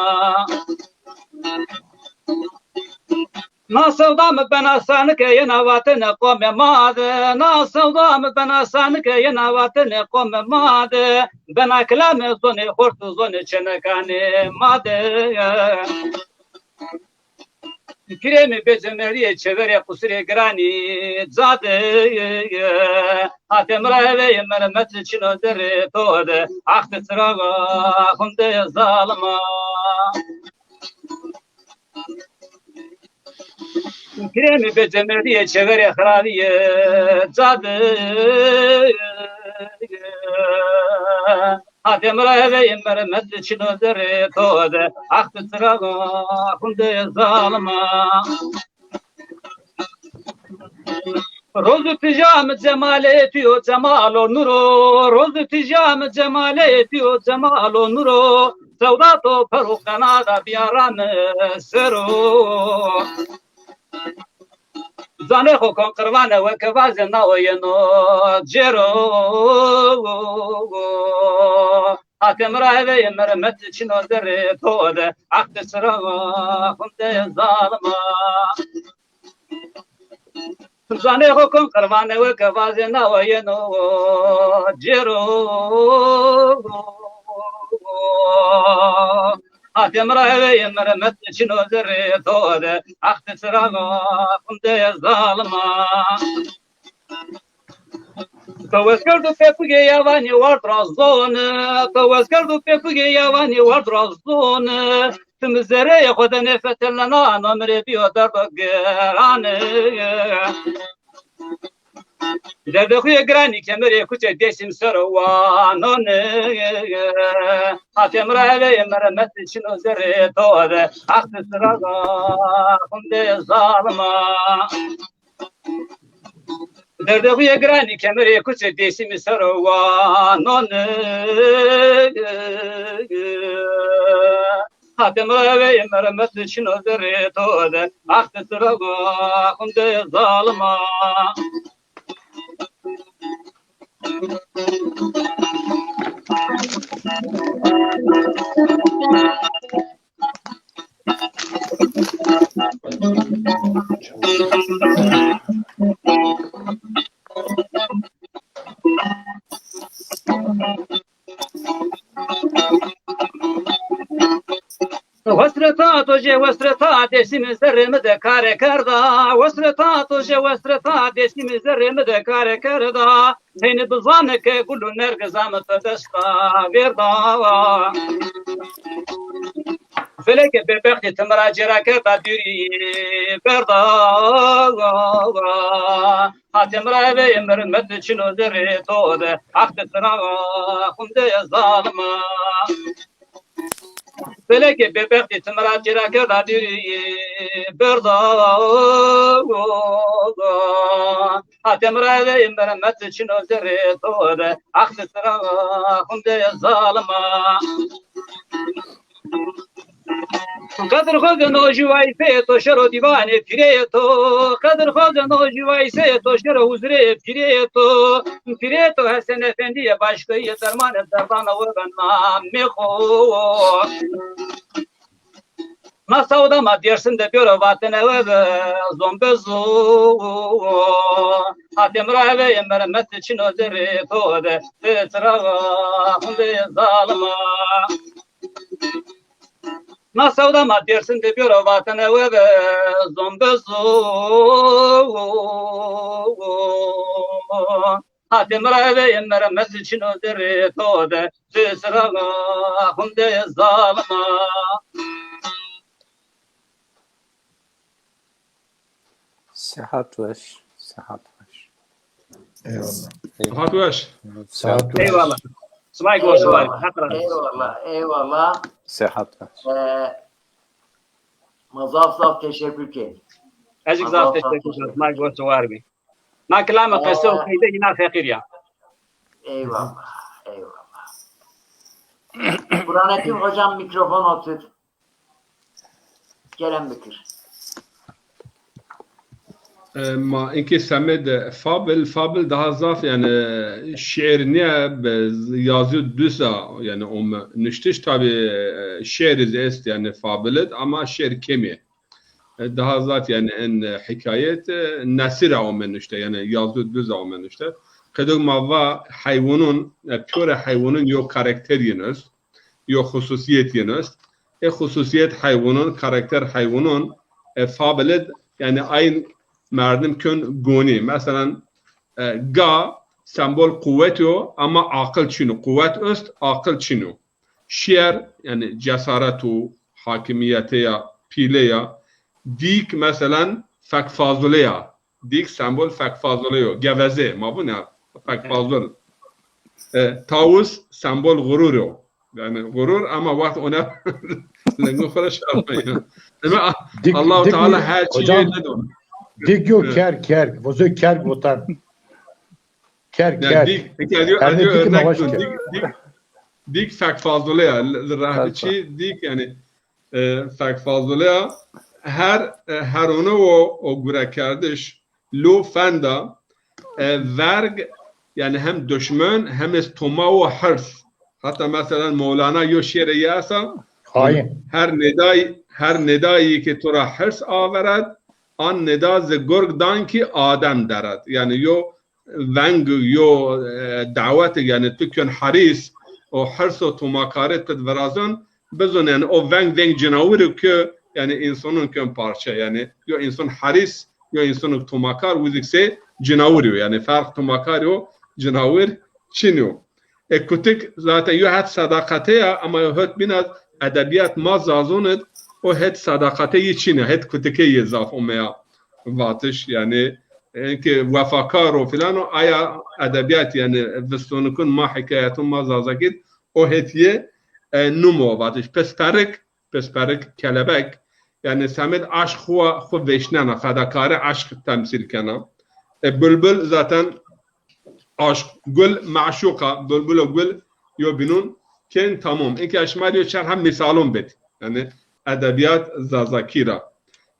ناصودام بناسانك ينواتن قوم ماد ناصودام بناسانك ينواتن قوم ماد بنا كلام زوني خورت زوني چنكاني ماد كريمي بجمريه چوري قصري گراني زاد هاتم راوي مرمت چنو در تود اخت سراغا خند ظالما كريمي بجمريه چوري خرابي زاد هاتم راوي مرمت چنو در تود اخت سراغا خند ظالما روز تجام جمالتي وجمال نورو روز تجام جمالتي وجمال نورو سوداتو فروقنا بياران سرو زانه خو کن قربانه و کواز ناوینو جرو Hatem rahve mermet çino zerre tode akde sıra kunde zalma Zane hokun karvane ve kavaze navayeno cero Hatem rahve mermet çino zerre tode akde sıra kunde zalma Kavascar do Pepuge Yavani Wardrazone, Kavascar do Pepuge Yavani Wardrazone, Tumzere Hodane Fetelana, Nomre Biodargane. Derdehuye Grani Kemere Kuche Desim Sarawanone, Hatemrave Meramet Chino Zere Tode, Akhisraga, Hunde Zalma. Derdehuye grani kemere kuche desimi sarwanone Hatem rave mermet çino zere tode akte sıraga kunde zalma Vasreta toje vasreta desimi zerremi de kare karda Vasreta toje vasreta desimi zerremi de kare karda Seni buzanı ke gulu nergezamı tadesta verda Feleke bebekti temra cerake da duri berda Hatem rave mermet çino zerre tode akte sıra kunde zalma Feleke bebekti temra cerake da duri berda Hatem rave mermet çino zerre tode akte sıra kunde zalma Kadir Khoga no juvai fe to sharo divane fireto Kadir Khoga no juvai se to sharo uzre fireto Hasan Efendi'ye başkayı dermanı derdana vurganma meho Nasavda ma dersin de bir vatene ve zombezo Hatem rave mermet çino zere tode Sıra hunde zalma Nasavda ma dersin de bir vatene ve zombezo Hatem rave mermet çino zere tode Sıra hunde zalma Sıhhat veş. Sıhhat veş. Eyvallah. Hatvaş. Saat ver. Eyvallah. Smay gosu var. Hatırlar. Eyvallah. Sıhhat veş. Mazaf teşekkür ederim. Azıcık zaten teşekkür ederim. Smay gosu var bir. Ma kelama kısa okuydu yine fakir ya. Eyvallah. Burhanettin hocam mikrofon otur. Gelen Bekir. ما اینکه سمد فابل ده زاف یعنی شعر نیه به یازو دوسا یعنی نشتش tabi شعر است yani فابلت ama شعر کمیه ده زاف yani en hikayet nasira nüşte yani yazı düz nüşte kadar mava hayvanın pure hayvanın yok karakter yunus yok hususiyet yunus hususiyet hayvanın karakter hayvanın فابلت yani aynı مردم کن گونی مثلا گا سمبل قوتو اما عقل چینو قوت است عقل چینو شعر یعنی جسارت و حاکمیت یا پیله یا دیک مثلا فک فاضله یا دیک سمبل فک فاضله یا گوزه ما بونه فک فاضل تاوس سمبل غرورو yani غرور ama وقت ona لنگو خورش Allah Teala her şeyi nedon Digyo ker. Vozo ker botar. Ker. Dik fak fazlole ya. Rahçi dik yani fak fazlole ya. Her onu o gure kardeş lo fenda verg yani hem düşman hem estoma ve hırs Hatta mesela Mevlana yo şiir yasa hain. her nedایی که تو را حرص آورد آن ندا ز گرگ دان که آدم درد. یعنی یو ونگ یو دعوت یعنی تو کن حریص و حرص و توماکارت تد ورازن بزن یعنی او ونگ جناوری که یعنی انسانون کن پارچه یعنی یا انسان حریص یا انسان توماکار وزیک سه جناوری یعنی فرق توماکار و جناور چینیو کتک zaten یو هت صداقته اما یو هت بین از ادبیات ما زازوند و هت صداقته یه چینه هت کتکه یه زاف اومیا واتش یعنی اینکه وفاکار و فلان و آیا ادبیات یعنی وستون کن ما حکایتون ما زازگید و هت یه نمو واتش پسپرک کلبک یعنی سمت عشق خو وشنانا فداکار عشق تمثیل کنه بلبل zaten عشق گل معشوقه بلبل و گل یو بینون کن تمام اینکه اشماریو چند هم مثالون بید یعنی ادبیات زازاکی را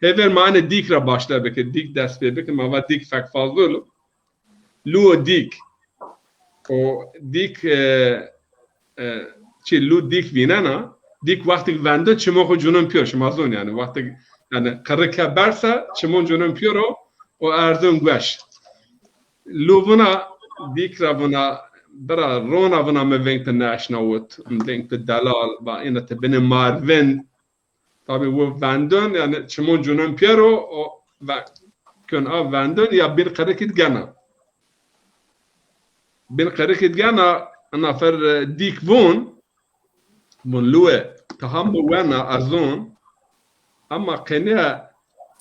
هیور معنی دیک را باشتر بکر دیک دست بکر ما دیک فک فاضل لو دیک و دیک چی لو دیک ویننا دیک وقتی ونده چما خود جنون پیور شما زون یعنی وقتی یعنی قرکه برسه چما جنون پیورو و ارزون گوش لو ونا دیک را ونا برا رونا ونا مونgt ناشناوت مونgt دلال با اینا تبین ماروین tabi و وندون یعنی چمون جنون پیرو و کن وندون یا بین قرکت گنا بین قرکت گنا انا فر دیک وون لوه تهم وانا ارزون اما قنیا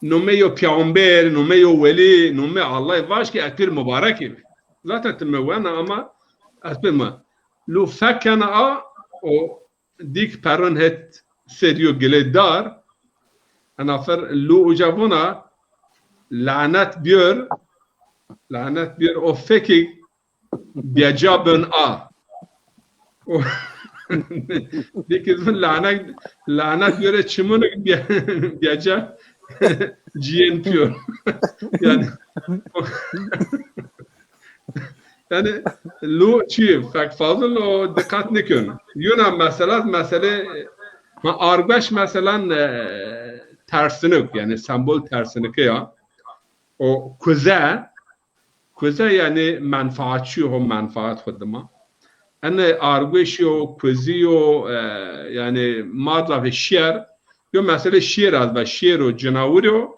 نوميو پیامبر نوميو ولی نومي الله واش کی اکبر مبارکی ذات تموانا اما اسبما لو فکنا او دیک پرون هت سریو گلدار انافر لو اجابونا لعنت بیار او فکی بیجابن دیکن لعنت بیاره چمون بیجا جین پیور yani لو چی فک فاضل و دقت نکن یونم مسئله ما آرگوش مثلا ترسنک یعنی سمبل ترسنکه یا و کوزه یعنی منفعتچی و منفعت خود ما ان آرگوش و کوزی و یعنی مادر و شیر یا مثلا شیر از و شیر و جناوری و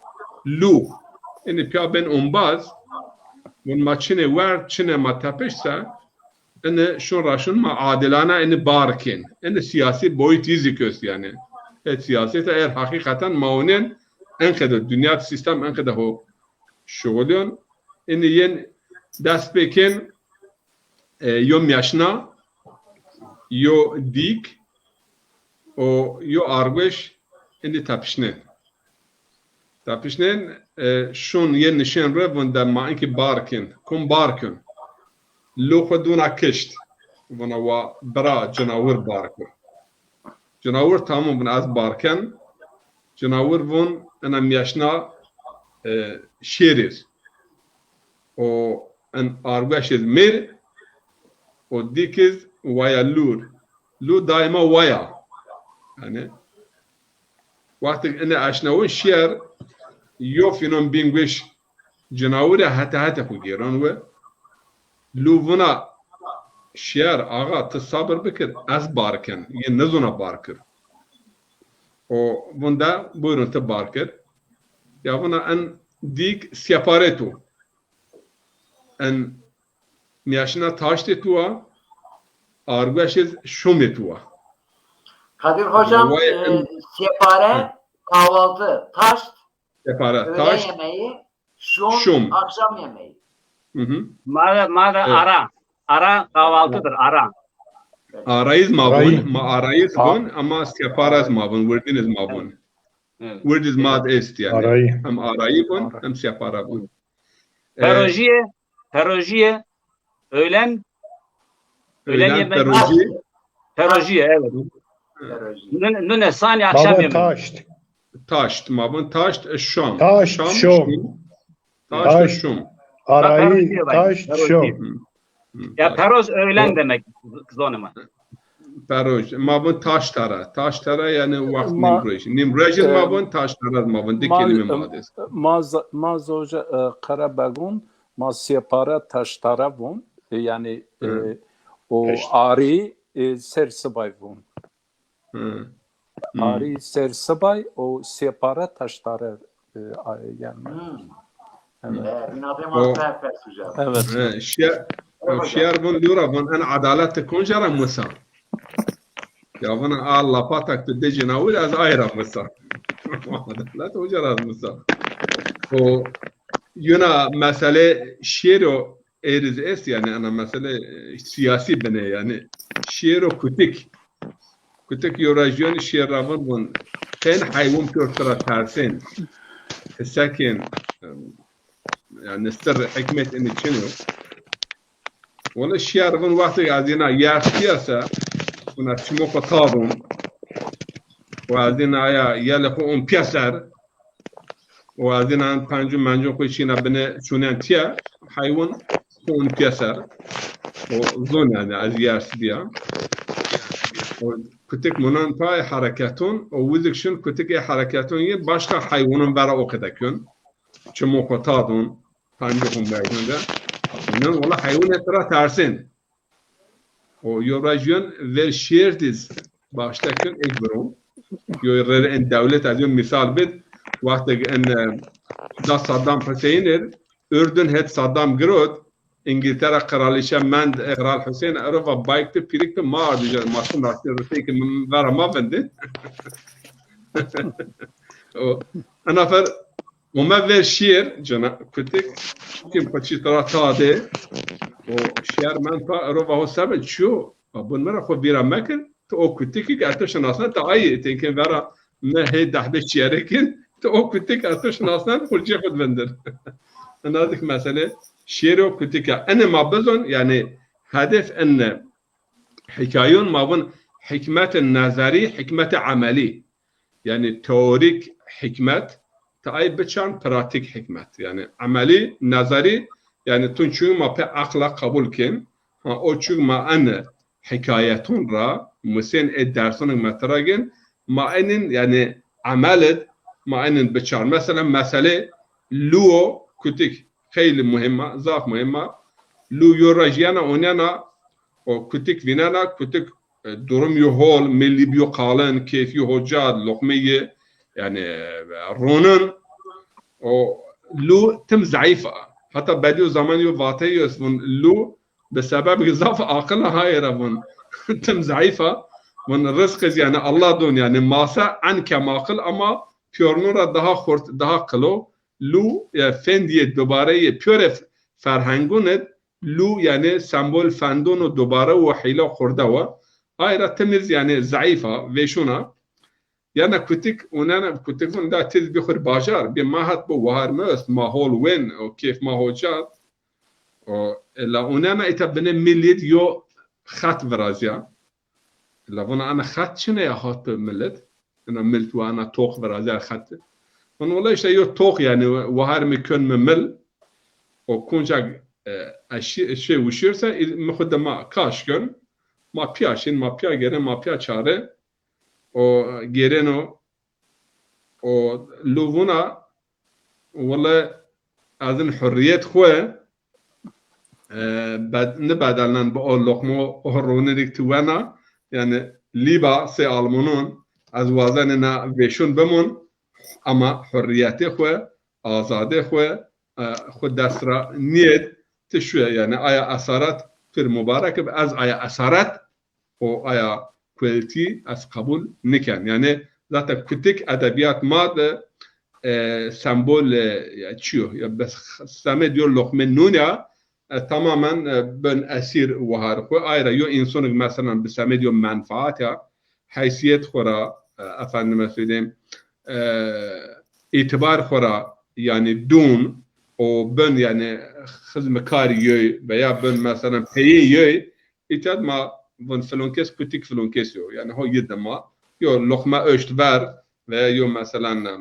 لو یعنی پیا بین اونباز من ما چنه ورد چنه ما تپشسه ان شون راشون ما عادلانه ان بارکن ان سیاسی boyut köz yani siyasete eğer hakikaten maunen enqede dünya sistem enqede ho şugulun en yen dast beken yo yaşna yo dik o yo argış en tapişnen şun yen nişan revunda ma inki barken kum barken لو خدونا كشت ونا برا جناور باركو جناور تمام من از باركن جناور ون انا مياشنا شيريز او ان ارغاشز مير او ديكز ويا لو دايما ويا يعني وقت ان اشناون شير يوفينون بينغوش جناور حتى خوگيران و لوونا شیار آقا تصابر بکر از بارکن یه نزونا بارکر و بنده بویرون تا بارکر یا بنا ان دیک سیپارتو ان میاشنا تاشتی توه آرگوشیز شومی توه Kadir Hocam separe kahvaltı, taşt, öğlen yemeği, şum, akşam yemeği. Ara kahvaltıdır ara. Arayız mabun, arayız bun ama separez mabun, wordiniz mabun. Wordiz mad est yani. Hem arayı bun, hem separa bun. Perojiye, öğlen yemeği. Perojiye evet. Nune sani akşam yemeği. Taşt mabun, taşt şom. Taşt şom. Arayı taş şom. Ya peroz öğlen demek zonuma. Feroz, mabun taştara. Taştara yani vakt Ma- nimroj. Nimrojin mabun taştara mabun. Dik kelime mades. Maz hoca Karabag'un ma separa taştara bun. Yani o Peşt. ari sersibay bun. Hı. Ari sersibay o separa taştara yani. بنادم O- أصلا سجاد Evet. Şiar bun lura bun en adalet konjara musa. Ya bana Allah patak de dejina ul az ayra musa. Adalet konjara musa. O yuna mesele şiiro eriz es yani ana mesele siyasi bene yani şiiro kutik. Kutik yorajyon şiiravun bun ten hayvun pörtara tersin. Sakin yani sır hikmet in içinu. Wala şiarvın vakti azina yaştıysa buna çimoka tabun ve azina ya yalhu on piyasar ve azina pancu mancu koşina bine şunen tiya hayvan on piyasar o zon yani az yaştıya o kütük munan pay harekatun o vizikşun kütük harekatun ye başka hayvanın bara o kadakun çimoka tabun pancu on bayında bunun wala hayvan etra tersin. O yorajyon ve şiirdiz baştakın ekberum. Yorajyon en devlet azyon misal bid. Vakti en da Saddam Hüseyin'ir. Ürdün het Saddam Grot. İngiltere kraliçe mend Kral Hüseyin araba baykti pirikti ma diyor. Masum rastı rastı vera ma bendi. O anafer وما ver şiir cana kütük kim paçitara tade o şiir men pa araba o sabit şu bunlara xo bira mekin to o kütük ki ateşnasna ta ay tenken vera me he dahbe şiirekin to o kütük ateşnasna kurce xud bendir anadik mesele şiir o kütük ana mabzon yani hedef en hikayun mabun hikmet nazari hikmet ameli yani teorik hikmet تأي بتشان براتيك حكمت يعني عملي نظري يعني تنشو ما في عقل قبول كن ها أوشو ما أنا حكاياتون را مسين الدرسون متراجن ما أنن يعني عملت ما أنن بتشان مثلا مسألة لو كتك خيل مهمة ظاف مهمة لو يورجيانا ونانا أو كتك فينانا كتك درم يهول ملي بيقالن كيف يهوجاد لقمية يعني رونن او لو تم ضعيفه حتى بديو زمان يو فاتي يسمون لو بسبب اضافه عاقله هاي ربون تم ضعيفه من الرزق يعني الله دون يعني ماسا عن كماقل اما بيورنورا daha خورت daha قلو لو فندي دوباره بيور فرهنگون لو يعني سمبول فندون دوباره وحيله خورده و هاي را تمز يعني ضعيفه وشونا يعني كتك ونانا كتك ون دا تز بخور باجار بماهات بو وهار مست ماهول وين او كيف ماهول جات او الا ونانا اتبنا مليت يو خط فرازيا الا ونا انا خط شنو يا هات ملت انا ملت وانا توق فرازيا خط ون والله ايش يو توق يعني وهار مكن ممل او كونجا اشي وشيرسا مخد ما كاشكن ما بياشين ما بيا گره ما بيا چاره o gereno o luvuna wala azin hürriyet xwe ne badalnan bu lokmo horronelik tuwana yani liba se almonun az wazanena veşun bemun ama hürriyeti xwe azade xwe xud dasra niyet tişwe yani aya asarat fir mübarek az aya asarat o aya كواليتي از قبول نکن یعنی ذات کتک ادبیات ماد سمبول چیو یا بس سمه دیور لقمه نونیا تماما بن اسیر وهار خو آیرا یو انسان مثلا بسمه دیور منفعت یا حیثیت خورا افند مسئولیم اعتبار خورا yani دون او بن yani خدمکاری یوی veya بن مثلا پیه یوی ایتاد ما von flunkes kutik flunkesio yani ho yedema yo lokma öştver ve yo mesela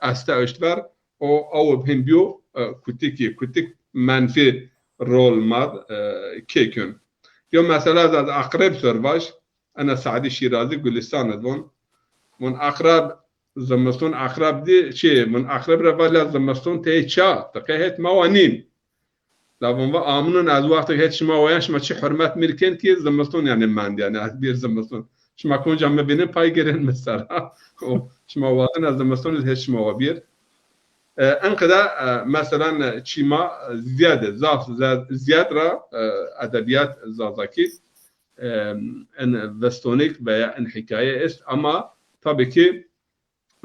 asta öştver o av hem kutik menfi rol mad kekün یا مثلا از اقرب سرواش انا سعدی شیرازی گلستان دون من اقرب زمستون اقرب دی چی من اقرب را ولی زمستون تی چا تقیهت موانین لابون و آمنون از وقت هیچ شما وایان شما چی حرمت میرکن که زمستون یعنی مند یعنی از بیر زمستون شما کنجا مبینن پای گرن مثلا شما واقعا از زمستون هیچ شما وبیر انقدر مثلا چیما زیاده زیاد را ادبیات زازاکی ان وستونیک veya en hikaye است ama tabii ki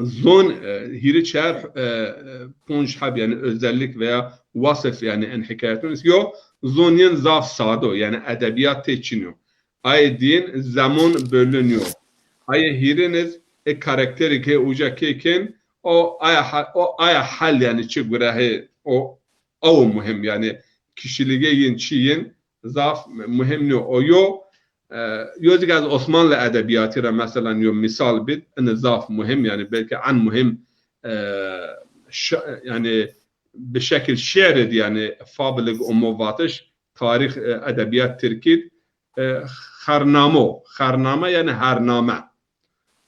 zon hiri çer punç yani özellik veya vasıf yani en hikayetun yo zonyen zaf sado yani edebiyat teçiniyor. Ay din zaman bölünüyor. Ay hiriniz karakteri ke uca keken o aya hal yani çıgurahe o mühim yani kişiliğin çiğin zaf mühim o yo يوزك از Osmanlı edebiyatı را مثلا يوم مثال بد ان ضاف مهم يعني بلكي عن مهم يعني بشكل شعري يعني فابلغ امواتش تاريخ ادبيات تركي خرنامه يعني هرنامه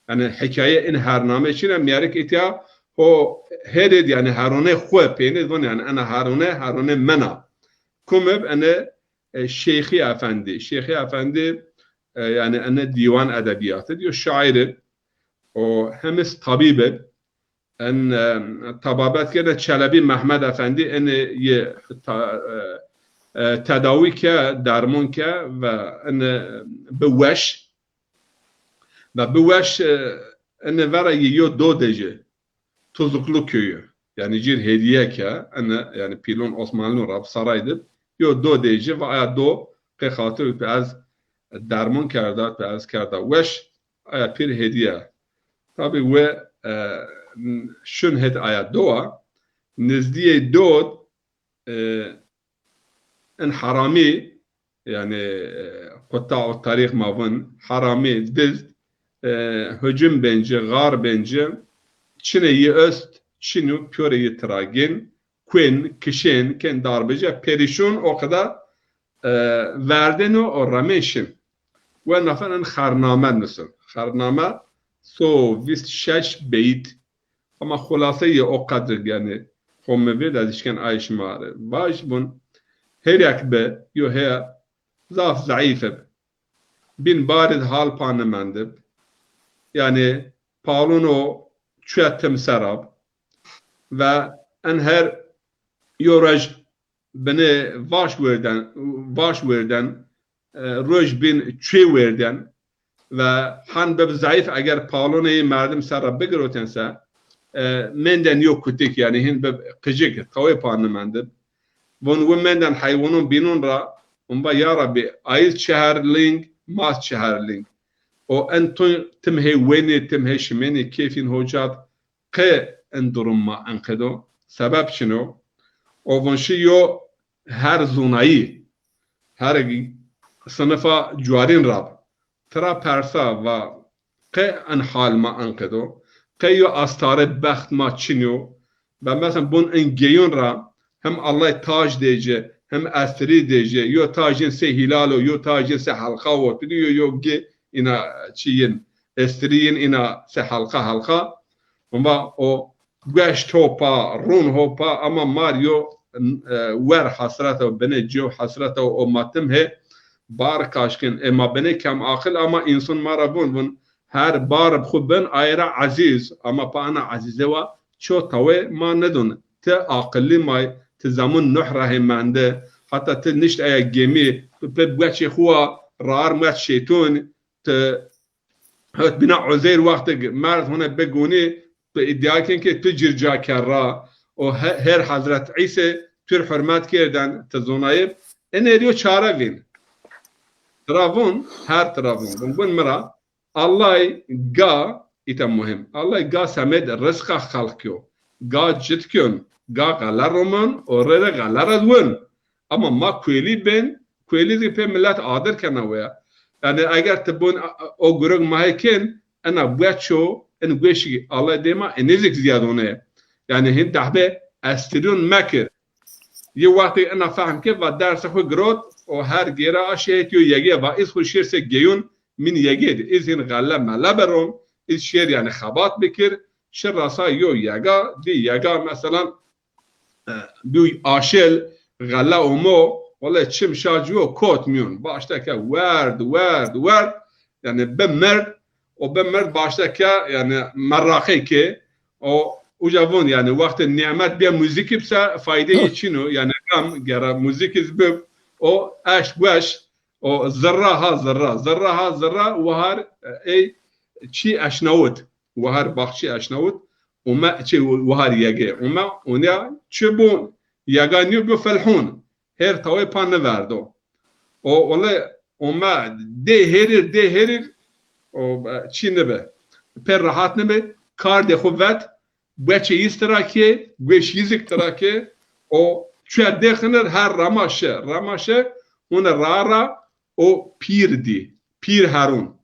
يعني حكايه ان هرنامه شنو ميارك اتيا هو هيد يعني هارونه خو بين يعني انا هارونه منا كومب انا شيخي افندي yani anne divan edebiyatı diyor şairi o hemis tabibe en tababet kere Çelebi Mehmet Efendi en ye tedavi ke derman ke ve en beweş en vera yiyor do dece Tuzluklu köyü yani cir hediye ke en yani pilon Osmanlı Rab saraydı yo do dece ve aya do ke hatır pe az درمان کرده به از کرده وش پیر هدیه طبعا و شن هد آیت دوا نزدیه دود ان حرامی yani قطاع الطريق مافن حرامی دزد hücum bence gar bence Çine'yi öst Çin'u pöreyi tragin kuen kişen ken darbece perişon o kadar verdin o rameşin و مثلا خرنامه نسل خرنامه سو 26 بیت اما خلاصه او قدر یعنی خموید از اشکن آیش ماره باش بون هر یک به یو هر ضعف ضعیفه بین بارد حال پانمنده yani پالونو چوتم سراب و ان هر یورج beni vaş verden روش بین چی وردن و هن به ضعیف اگر پالونه مردم سر بگروتن سه مندن یو کتیک یعنی هن به قجیک قوی پانمنده و مندن حیوانون بینون را اون با یا ربی ایز چهرلینگ ماس چهرلینگ و انتون تمهی وینی تمهی شمینی کیفین هوجات که اندرم ما انقدو سبب شنو و ونشی یو هر زونایی هر sınıfa cuarin rab tra persa ve ke en hal ma ankedo ke yo astare baht ma çinyo ve mesela bun en geyon ra hem Allah taj diyece hem astri diyece yo tajin se hilalo yo tajin se halqa o diyor yo ge ina çiyin estriyin ina se halqa ama o gash topa run hopa ama Mario wer hasrata bene jo hasrata o matem he بار کاشکن اما بنه کم عاقل اما انسان مرا بون هر بار خوب بن ایرا عزیز اما پا انا عزیزه و چو توه ما ندون ته عاقلی مای ته زمان نح راه منده حتی ته نشت ایا گمی به بچه خوا رار مات شیطون ته هات بنا عزیر وقت مرد هونه بگونی به ادعا کن که تو جرجا کرا و هر حضرت عیسی تر حرمت کردن ته زونایب انریو چاره وین ترافون her tarafın bun mera Allah ga ita muhim Allah ga samed rızka halkıyor ga citkön ga galaromon orada galaradun ama ma kweli de millet adır kanavaya yani eğer tebun o gurug mahken ana buacho en gweshi Allah dema enezik ziyadone yani hindahbe astirion makir ye vakti ana fahm ke va ders xo grot o her gere aşet yo yege va iz xoşir se geyun min yege izin galle malaberom iz şer yani xabat bikir şer rasa yo yega di yega mesela du aşel galla omo valla çim şacu kot miyon başta ka word yani bemerd o bemerd başta ka yani marrahi ki o ujavon yani vakti nimet bir müzik ise fayda için o yani ram gara müzik izbib o aş baş o zerra وهر ای چی اشنوت وهر باخچی اشنوت وما چی وهر یگه وما اونیا چه بون یگانیو بفلحون هر توی پان نوردو o والله وما ده herir o çi nebe per rahat nebe kar de kuvvet beçe istiraki beş yizik traki o çe dekhnir her ramaşe ona rara o pir harun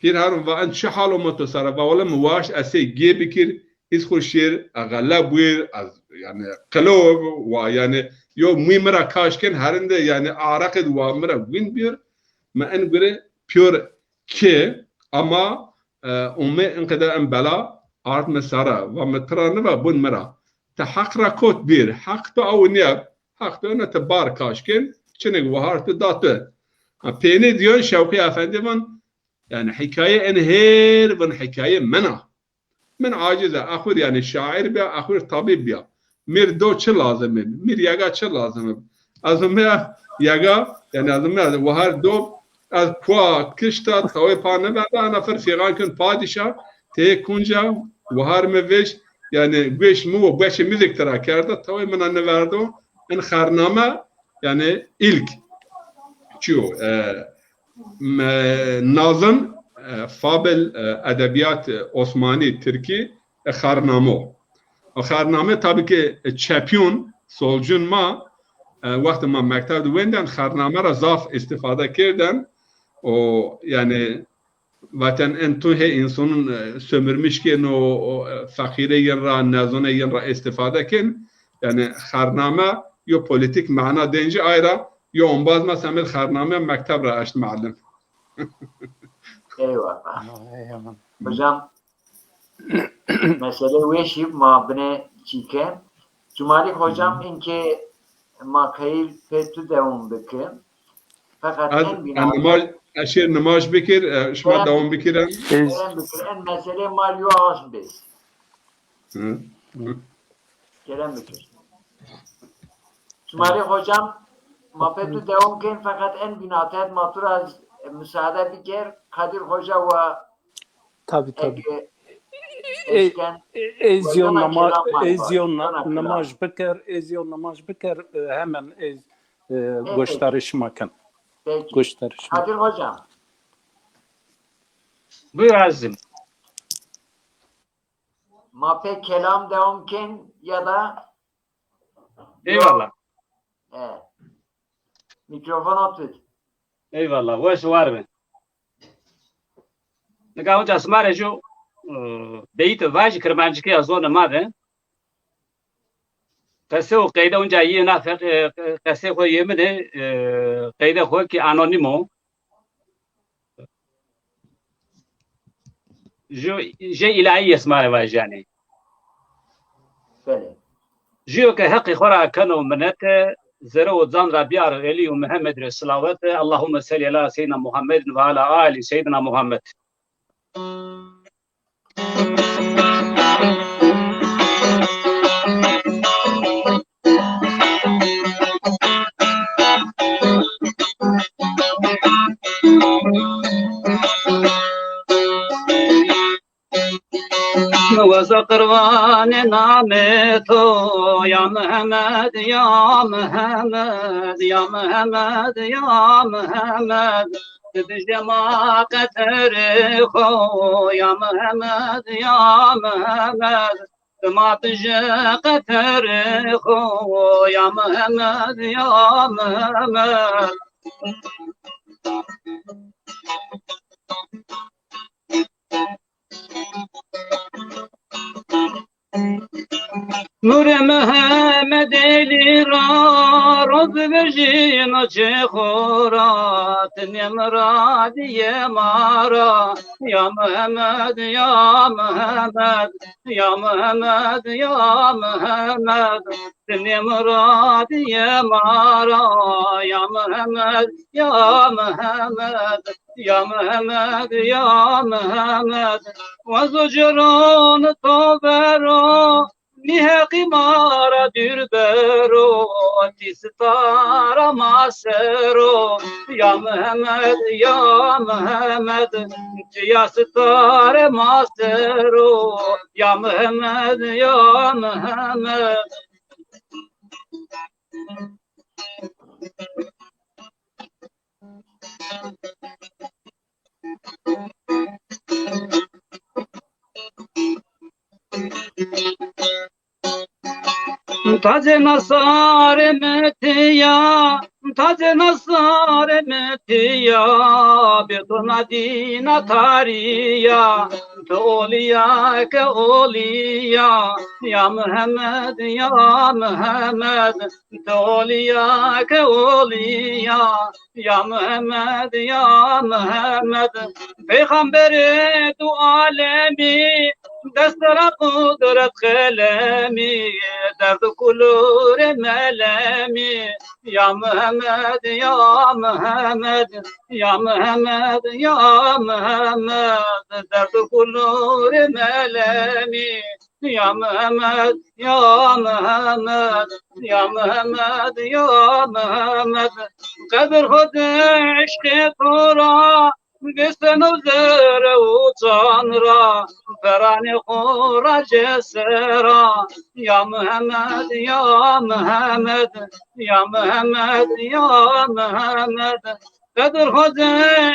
ve an çe halu mutasara ve wala muwaş ase ge bikir iz khoşir agalla buir az yani qalov ve yani yo mimra kaşken herinde yani araqid ve mira win bir ma en göre pure ki ama umme enqida embala art mesara ve metrana ve bun mira tahaqra kot bir haqta au niyab haqta ona tabar kaşken çenek ve hartı datı peyni diyor Şevki Efendi van yani hikaye enher van hikaye mena من عاجزه اخر يعني شاعر بیا اخر طبيب بیا میر دو چه لازمه میر یگا چه لازمه از ما یگا yani از ما و هر دو از پوا کشتا توی پانه بعد نفر فیغان کن پادشاه ته کنجا و هر موش yani beş mu beş müzik tara کرده توی من نوردو این خرنامه yani ilk çu nazım فابل ادبیات عثمانی ترکی خرنامه خرنامه tabii ki چپیون سولجون ما وقت ما مکتب دویندن خرنامه را زاف استفاده کردن o yani vatan entuhe insanın sömürmüşken o fakire yen nazone yen istifade ken yani خرنامه yo politik mana deyince ayrı yo onbaz mesela خرنامه mektep ra açtı معلم Eyvallah. Hocam mesele veşib mabne çike. Cumali hocam inke makayil petu devam bike. Fakat en bina aşir namaz bikir şuma devam bikiren. En mesele malyo ağaç biz. Kerem bikir. Cumali hocam mapetu devam ken fakat en binatet matur az müsaade bikir Kadir Hoca ve tabii ezyon namaz bikir hemen gösteriş makan. Gösteriş. Kadir Hocam. Buyur azim. Mape kelam devamken ya da eyvallah. Mikrofon atın. Eyvallah. Hoş var mı? Nega hoca smare jo beyt vaj kirmanjiki azon mave qase o qayda unja yena qase ko yemene qayda ko ki anonimo jo ilahi smare vaj yani jo ke haqi khora kanu manat زرو زان ربيار علي ومحمد الصلوات اللهم صل على سيدنا محمد وعلى آل سيدنا محمد وزقروان نامتو يا محمد يا محمد يا محمد يا محمد تجمع تاريخو يا محمد يا محمد ما تجاق تاريخو يا محمد يا محمد نور محمد لیرا روز بجین چه خورات نمراد مارا یا محمد یا محمد یا محمد یا محمد نمراد مارا یا محمد یا محمد یا محمد یا محمد وزجران تو برو نهقی مارا دیر برو تیستارا ماسرو یا محمد یا محمد یا ستار ماسرو یا محمد یا محمد تاج نصار متیا تاج نصار متیا بیتو مدینه تاریا تو اولیا که اولیا یا محمد یا محمد تو اولیا که اولیا یا محمد یا محمد پیغمبر دو عالمی دستر قدرت خلمی درد کلور ملمی یا محمد یا محمد یا محمد یا محمد درد کلور ملمی یا محمد یا محمد یا محمد یا محمد قدر خود عشق تو را بستن و زر و جان را بران خورا جسرا یا محمد یا محمد یا محمد یا محمد قدر خود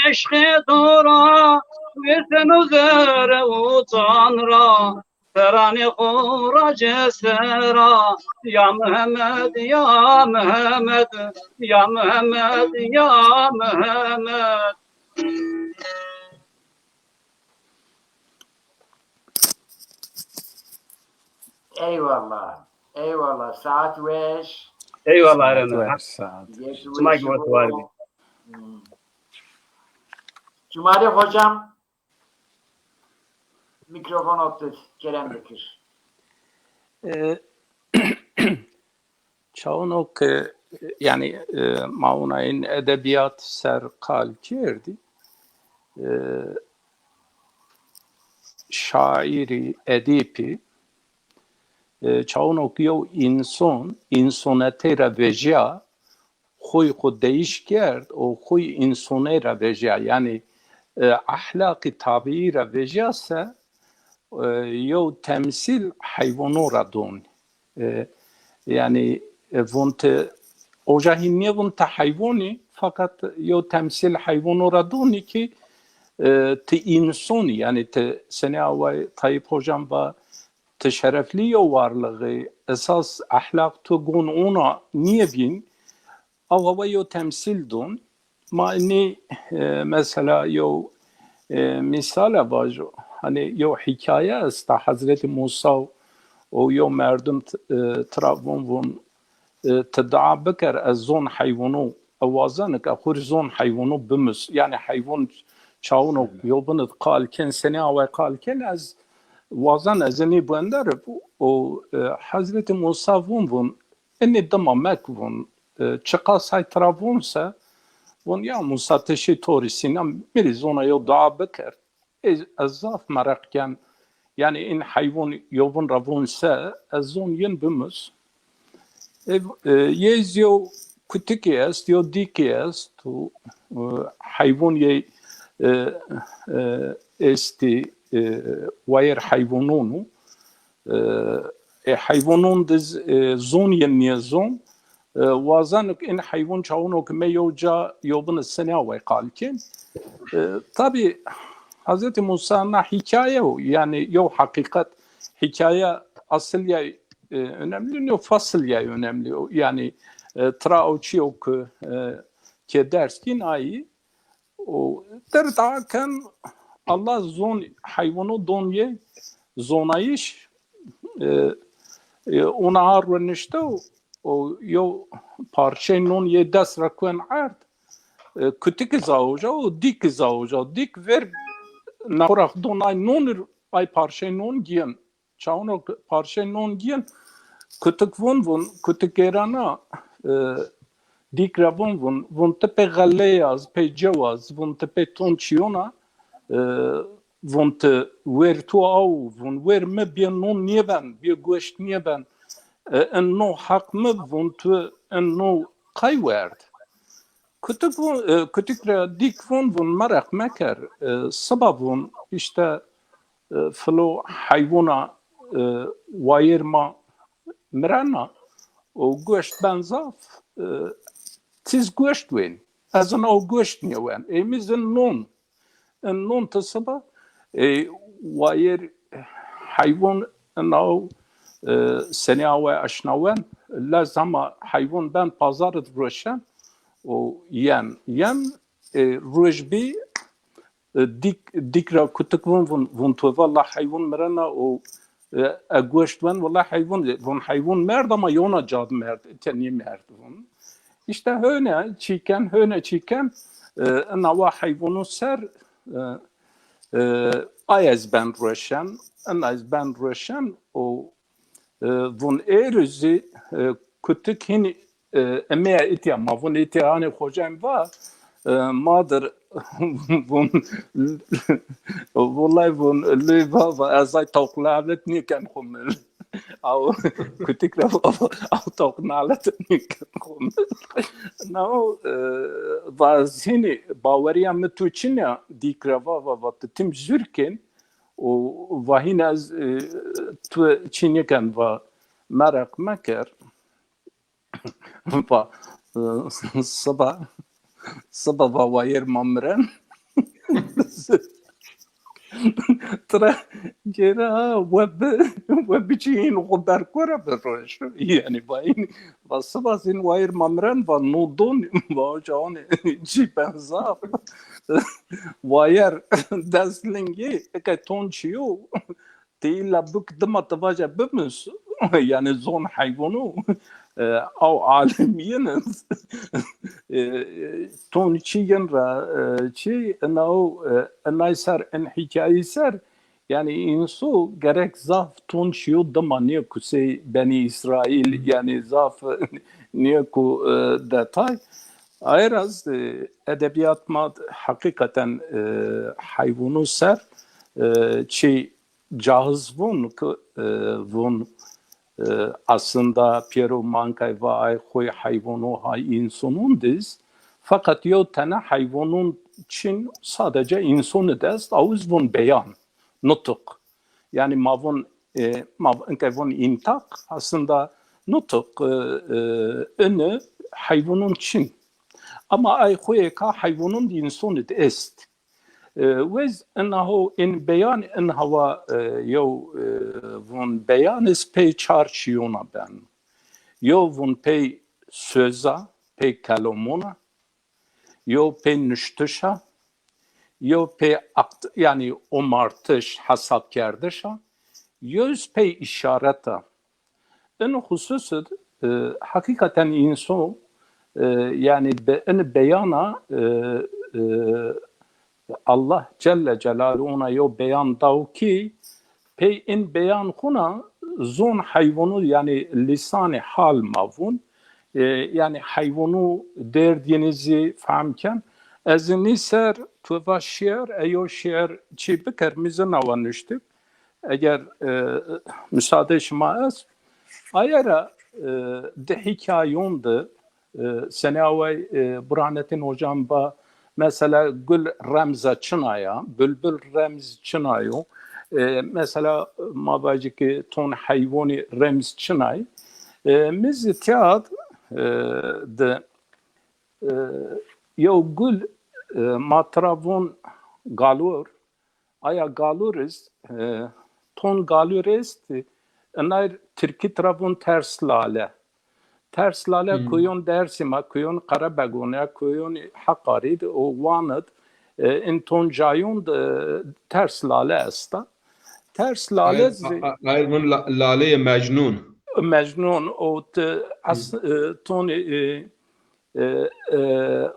عشق تو را بستن و زر و جان را بران خورا جسرا یا محمد یا محمد یا محمد یا محمد Eyvallah. Eyvallah. Saat beş. eyvallah Rana. Saat. Cuma günü var. Cumali hocam mikrofon attı. Kerem Bekir. چاونو که یعنی ما اونا این ادبیات سر قال کردی شاعری ادیپی چاونو که یو انسانتی را وجیا خوی خود دیش کرد و خوی انسانی را وجیا یعنی اخلاق طبیعی را وجیا سه یو تمثیل حیوانو را دون yani ojahinniye vunta hayvani fakat yo temsil hayvanı raduni ki te insani yani te sene avay Tayyip hocam ba te şerefli yo varlığı esas ahlak tu gun ona niye bin avava yo temsil dun ma ne mesela yo misala bajo hani yo hikaye است Hazreti Musa و يوم مردم ترابون تدعى بكر الزون حيوانو اوازنك اخور زون حيوانو بمس يعني حيوان شاونو يوبن قال كان سنه او قال كان از وازن ازني بندر و حضرت موسى وون ان دم مكون چقا ساي ترابونسا وون يا موسى تشي توري سينم ميري زونا يو دعا بكر ازاف مرق كان yani in hayvan yovun ravunsa azon yen bimus yezio kutiki est yo diki est tu hayvan ye esti wayr hayvanonu hayvanun diz zon yen niyazon wazanuk in hayvan çavunuk me yoja yobun sene ve qalkin tabi Hz. Musa'nın hikaye o. Yani yok hakikat hikaye asıl ya önemli, yok fasıl ya önemli. Yani traoçi o ki derskin ayı o derdaken Allah zon hayvanı donye zonayış ona arınıştı o yo parça non ye dest rakuen art kütük zaoja o dik zaoja dik ver narak donay non ay parça non giyen çağno parça non giyen kütük von kütük erana dik rabon von tepe galeyaz pe cevaz von tepe tonçiyona von te ver tu au von ver me bien non nieben bir goşt nieben en no hak me von tu en no kaywerd kütük dik von merak meker sababun işte flo hayvana wayirma mirana o goşt benzaf tiz goşt wen azan o goşt niwen emizin non تصبا واير حيوان انه سناوه اشناون لازم حيوان بن بازار روشن و ين روجبي ديكرا كتكون فون تو والله حيوان مرنا و اگوشتون والله حيوان مرد ama yona cad مرد تني مرد işte höne çiken انه حيوان سر ayaz ben roşan o von erüzi kütük hini emeğe itiya ma von itiya hani hocam var madır von vallahi von leva va azay tavuklarlık niken kumel او kütük la au tavuklarlık niken kumel no vazini bavariya metuçina dikrava va vatim zürken o vahinaz tu çiniken va merak meker va sabah va vayir mamren ترى جرا وبيجين غدار كورة بالرش يعني باين بس بازين واير ممرن ونودون واجان جي بنزاف واير دازلنجي كتونشيو تي لابك دما تواجه بمس يعني زون حيوانو او عالميين تونشيين را شي انه سر ان حكايه سر yani insu gerek zaf tonşiyo dama niye ku Beni İsrail yani zaf niye ku detay ayraz edebiyat mad hakikaten hayvanu ser çi cahız vun aslında Piero Mankay ve ay koy hayvanu hay insanun diz fakat yo tane hayvanun için sadece insanı dest avuz vun beyan nutuk yani mavun intak aslında nutuk önü hayvanın için ama ay koyeka hayvanın insanı est وز انه in beyan in hava yo von beyan is pey çarşiyona ben yo von pey söza pey kalomona yo pey nüştüşa yo pey yani omartış hasapkardışa yüz pey işareta en hususu hakikaten insan yani en beyana Allah Celle Celaluhu ona yo beyan dav ki pey in beyan kuna zon hayvanı yani lisan-ı hal mavun yani hayvanı derdinizi famken ezini ser tuva şiir eyo şiir çi bikar mizin avanıştık eğer müsaade şuma es ayara de hikayondu senavay Burhanettin hocam ba mesela gül remza çınaya, bülbül remz çınayo. Mesela mabacıki ton hayvani remz çınay. Biz tiyat de yo gül matravon galur aya galuriz ton galurist anar Türkiye tarafın ters lale. Ters lale koyun Dersima, koyun Karabagone, koyun Hakarid, o Vanad, in ton jayun ters lale esta. ters lale Hayır, bunun lale mecnun. مجنون او تون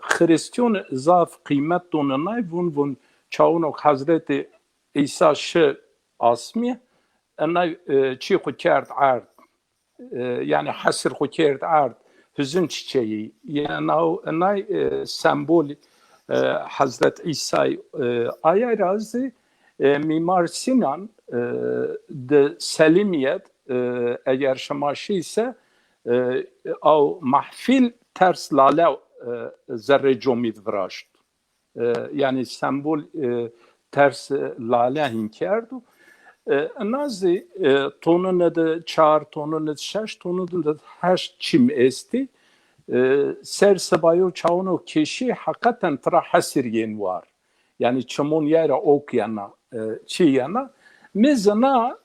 خریستیون زاف قیمت دون نای وون چاونو حضرت عیسی ش اسمی انای چی خو کرد عرض yani hasır خو کرد عرض hüzün çiçeği yani انای sembol Hazret İsa aya razı Mimar Sinan de Selimiyet eğer şamaşı ise او محفل ters lale zerre comid vraşt. Yani sembol ters lale hinkerdu. Nazi tonunu da çar, tonunu da şaş, tonunu da her çim esti. Ser sebayo çavunu kişi hakikaten tra hasiriyen var. Yani çamun yere okyana, çi yana. مزنا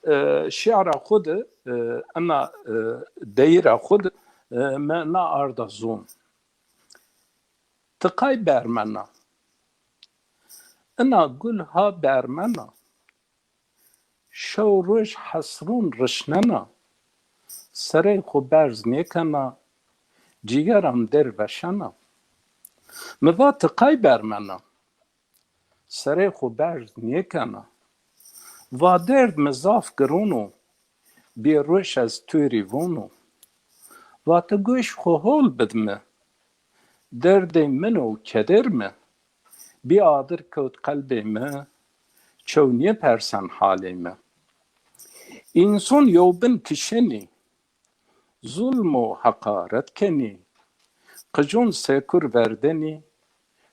شعر خود انا دایر خود منا اردا زون تقای برمنا انا گل ها برمنا شو روش حسرون رشننا سره خو برز نیکنا جیگرم در وشنا موا تقای برمنا سره خو برز نیکنا و درد مزاف گرونو بی روش از توری وونو و تا گوش خوهول بدمه درد منو کدرمه بی آدر کود قلبمه چونیه پرسن حالمه انسان یوبن کشنی ظلم و حقارت کنی قجون سکر وردنی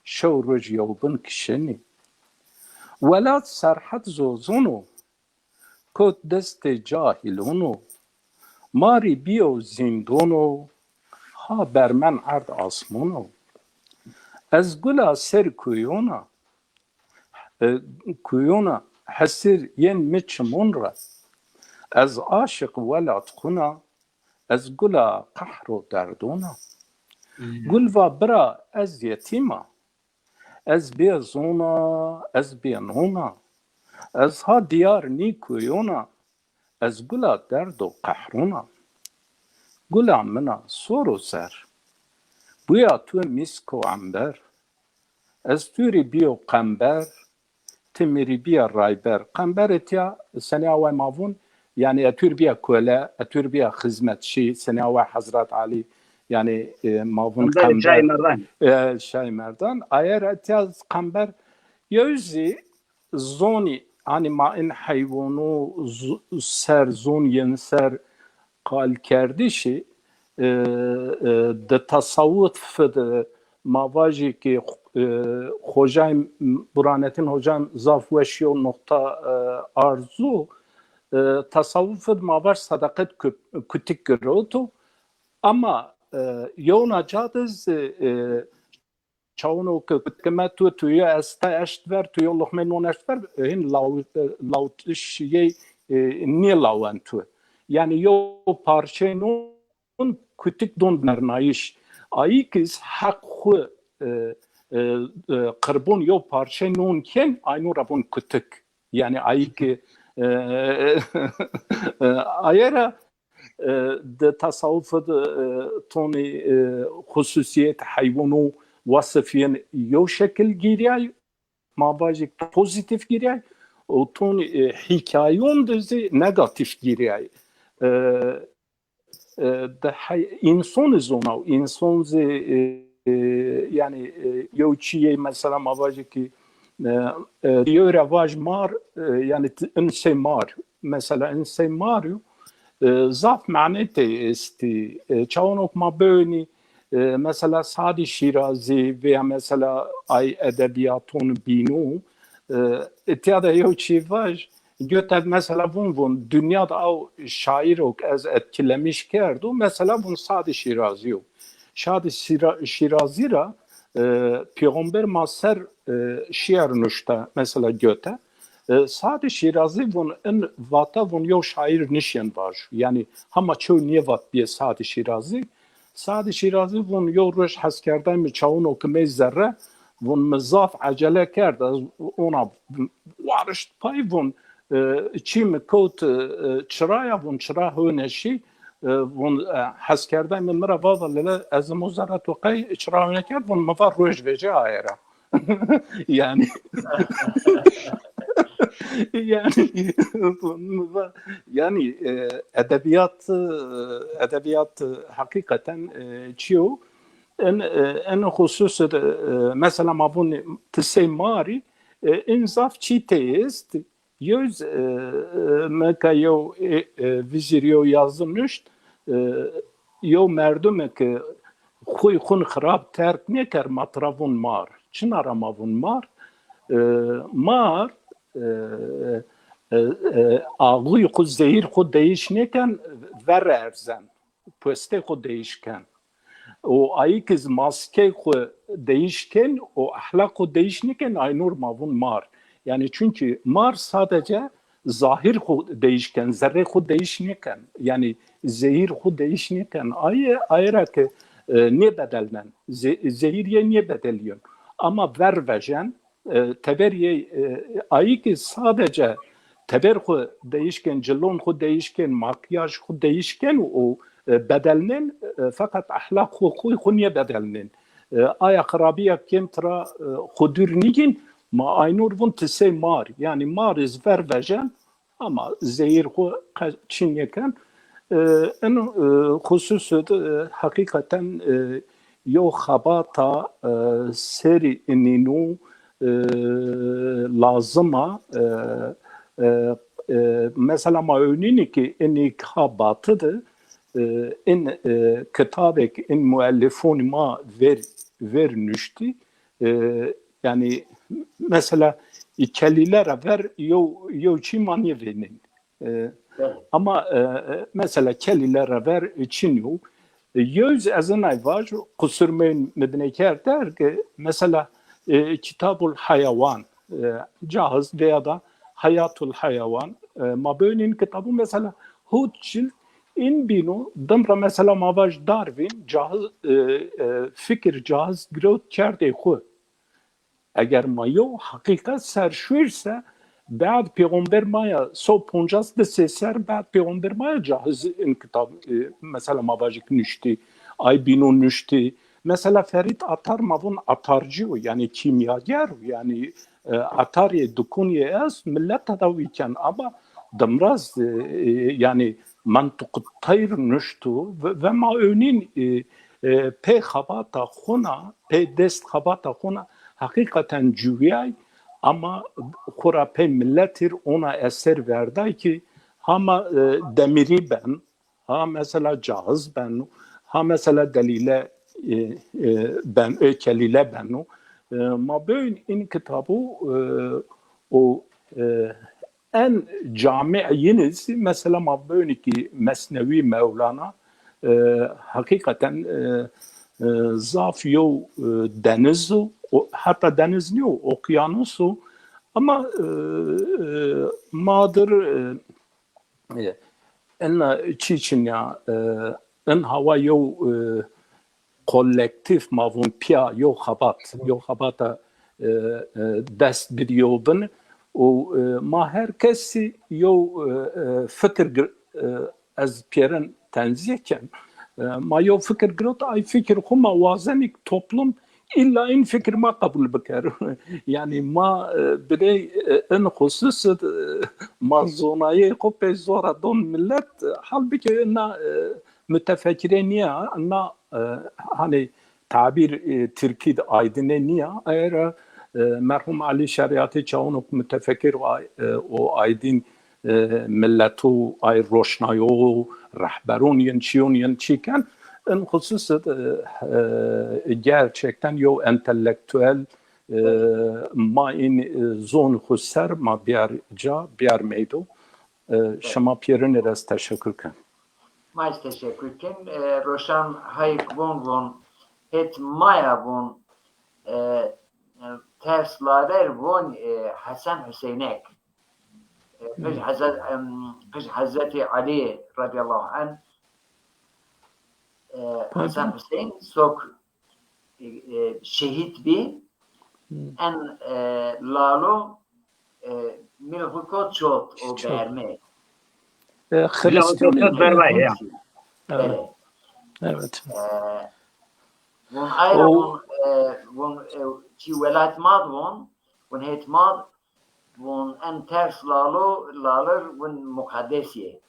شو روش یوبن کشنی ولات سرحت زوزونو کود دست جاهلونو ماری بیو زندونو ها برمن عرض آسمونو از گلا سر کویونا حسر ین مچمون را از عاشق ولات خونا از گلا قهر و دردونا گل و برا از یتیما از بی زونا از بی نونا از ها دیار نیکویونا از گلا درد و قهرونا گلا منا سور و سر بویا تو میسک و عنبر از توری بیو قنبر تمیری بیا رایبر قنبر اتیا سنه آوای ماوون yani اتور بیا کوله اتور بیا خدمتشی سنه آوای حضرت علی yani mavun kamber şay merdan ayer etiaz kamber yüzü zoni hani ma in hayvanu ser zon yenser kal kerdişi de tasavvuf fıd mavaji ki hocam buranetin hocam zafveşiyo nokta arzu tasavvuf fıd mavaş sadakat kütük görüyordu ama yona cadız çavunu kıtkeme tuya esta eştver tuya lokmen eştver hin lautiş ye niye lavan tu yani yo parçanın kütük don bernayış ayıkız hakkı karbon yo parçanın ken aynı rabon kütük yani ayıkı ayera de tasavvuf toni hususiyet hayvanı vasfiyen yo şekil giriyor mabajik pozitif giriyor o toni hikayon düzü negatif giriyor de insan zona insan yani yo çiye mesela mabajik diyor revaj mar yani insan mar mesela insan mario zaf معناته استی چاونوک ما بینی مثلا سعدی شیرازی و مثلا ای ادبیاتون بینو اتیاده یو چی واج götür mesela bunun dünyada o şair o az etkilemiş kerdu mesela bunun Sadi Şirazi yok. Sadi Şirazi ra peygamber maser şiir nuşta mesela Goethe Sadi Şirazi bunun en vata bunun yok şair nişan var. Yani ama çoğu niye vat diye Sadi Şirazi bunun yok roş haskerden mi çağın okumayı zerre bunun mezaf acele kerdi ona varışt pay bunun چی مکوت چرایا بون چرا هونشی بون حس کردن من مرا واضح لا از موزارت وقی چرا نکرد بون مفر روش وجه آیره yani yani edebiyat hakikaten çiğ en husus mesela ma bun tse mari inzaf çi teist yüz meka yo viziriyo yazmış yo merdum ki خوی خون خراب ترک نکر مطرفون مار چنارا ماون مار مار آغوی خود زهیر خود دیش نکن ور ارزن پوسته خود دیش کن و ایی که ماسکه خود دیش کن و احلاق خود دیش نکن aynur ماون مار yani çünkü mar sadece zahir خود دیش کن ذره خود دیش نکن yani zehir خود دیش نکن ayra که ne bedelden? Zehiriye niye bedeliyor? Ama vervejen teberiye ayı ki sadece teber ku değişken, cilon ku değişken, makyaj ku değişken o bedelinin fakat ahlak ku niye bedelinin? Aya karabiye kemtra kudur nigin ma aynur bun tse mar yani mar iz vervejen ama zehir ku çin yeken en husus hakikaten yo xabata seri ninu lazıma mesela ma önini ki eni xabatıdı in kitabek in muallifun ma vermişti yani mesela kelilere ver yo çimani verin ama mesela kelilere ver için yok. Yüz azınay var kusurmayın medneker der ki mesela Kitabul Hayvan cahız veya da Hayatul Hayvan ma böylenin kitabı mesela hutçil in binu damra mesela mavaj Darwin cahız fikir cahız growth kerde xu eğer mayo hakikat serşvirse بعد پیغمبر مایا 150 سر بعد پیغمبر مایا جاهز این کتاب مثلا ما واجک نشتی ay binun nüşti mesela Ferit Atar mavun atarcı yani kimyager yani atar dukunye az millet tadaviken ama damraz yani mantık tayr nüştu ve ma önin pe xabata xuna pe dest xabata xuna hakikaten cüviyay ama kurape millettir ona eser verdi ki ama demiri ben ha mesela cahız ben ha mesela delile ben ökelile ben ma böyle in kitabı o en cami'iniz mesela ma böyle ki Mesnevi Mevlana hakikaten zaf yo denizu hatta deniz ne o okyanusu ama madır en çiçin ya en hava yo kolektif mavun pia yo habata dest biriyobun o ma herkesi yo fikir az piren tenziyken ma yo fikir grot ay fikir kuma vazenik toplum İlla in fikir ma kabul bekar. Yani ma birey en husus ma zonayı kopya zora don millet halbuki na mütefekkire niye na hani tabir Türkiye'de aydine niye eğer merhum Ali Şeriatı çağınık mütefekkir o aydin milletu ay roşnayo rahberun yençiken en husus gerçekten yo entelektüel ma in zon huser ma biar meydo şama piyerin eres teşekkür ken. Mais teşekkür ken. Roşan hayk von et maya von terslader von Hasan Hüseynek. Hazreti Ali radıyallahu anh Hasan Hüseyin çok şehit bir en lalo ملخوکات شد و چوت. برمه Hristiyan Çok bervay ya. بله Evet. ون ایر او- ون چی ولایت ماد ون هیت ماد ون انترس لالر ون مقدسیه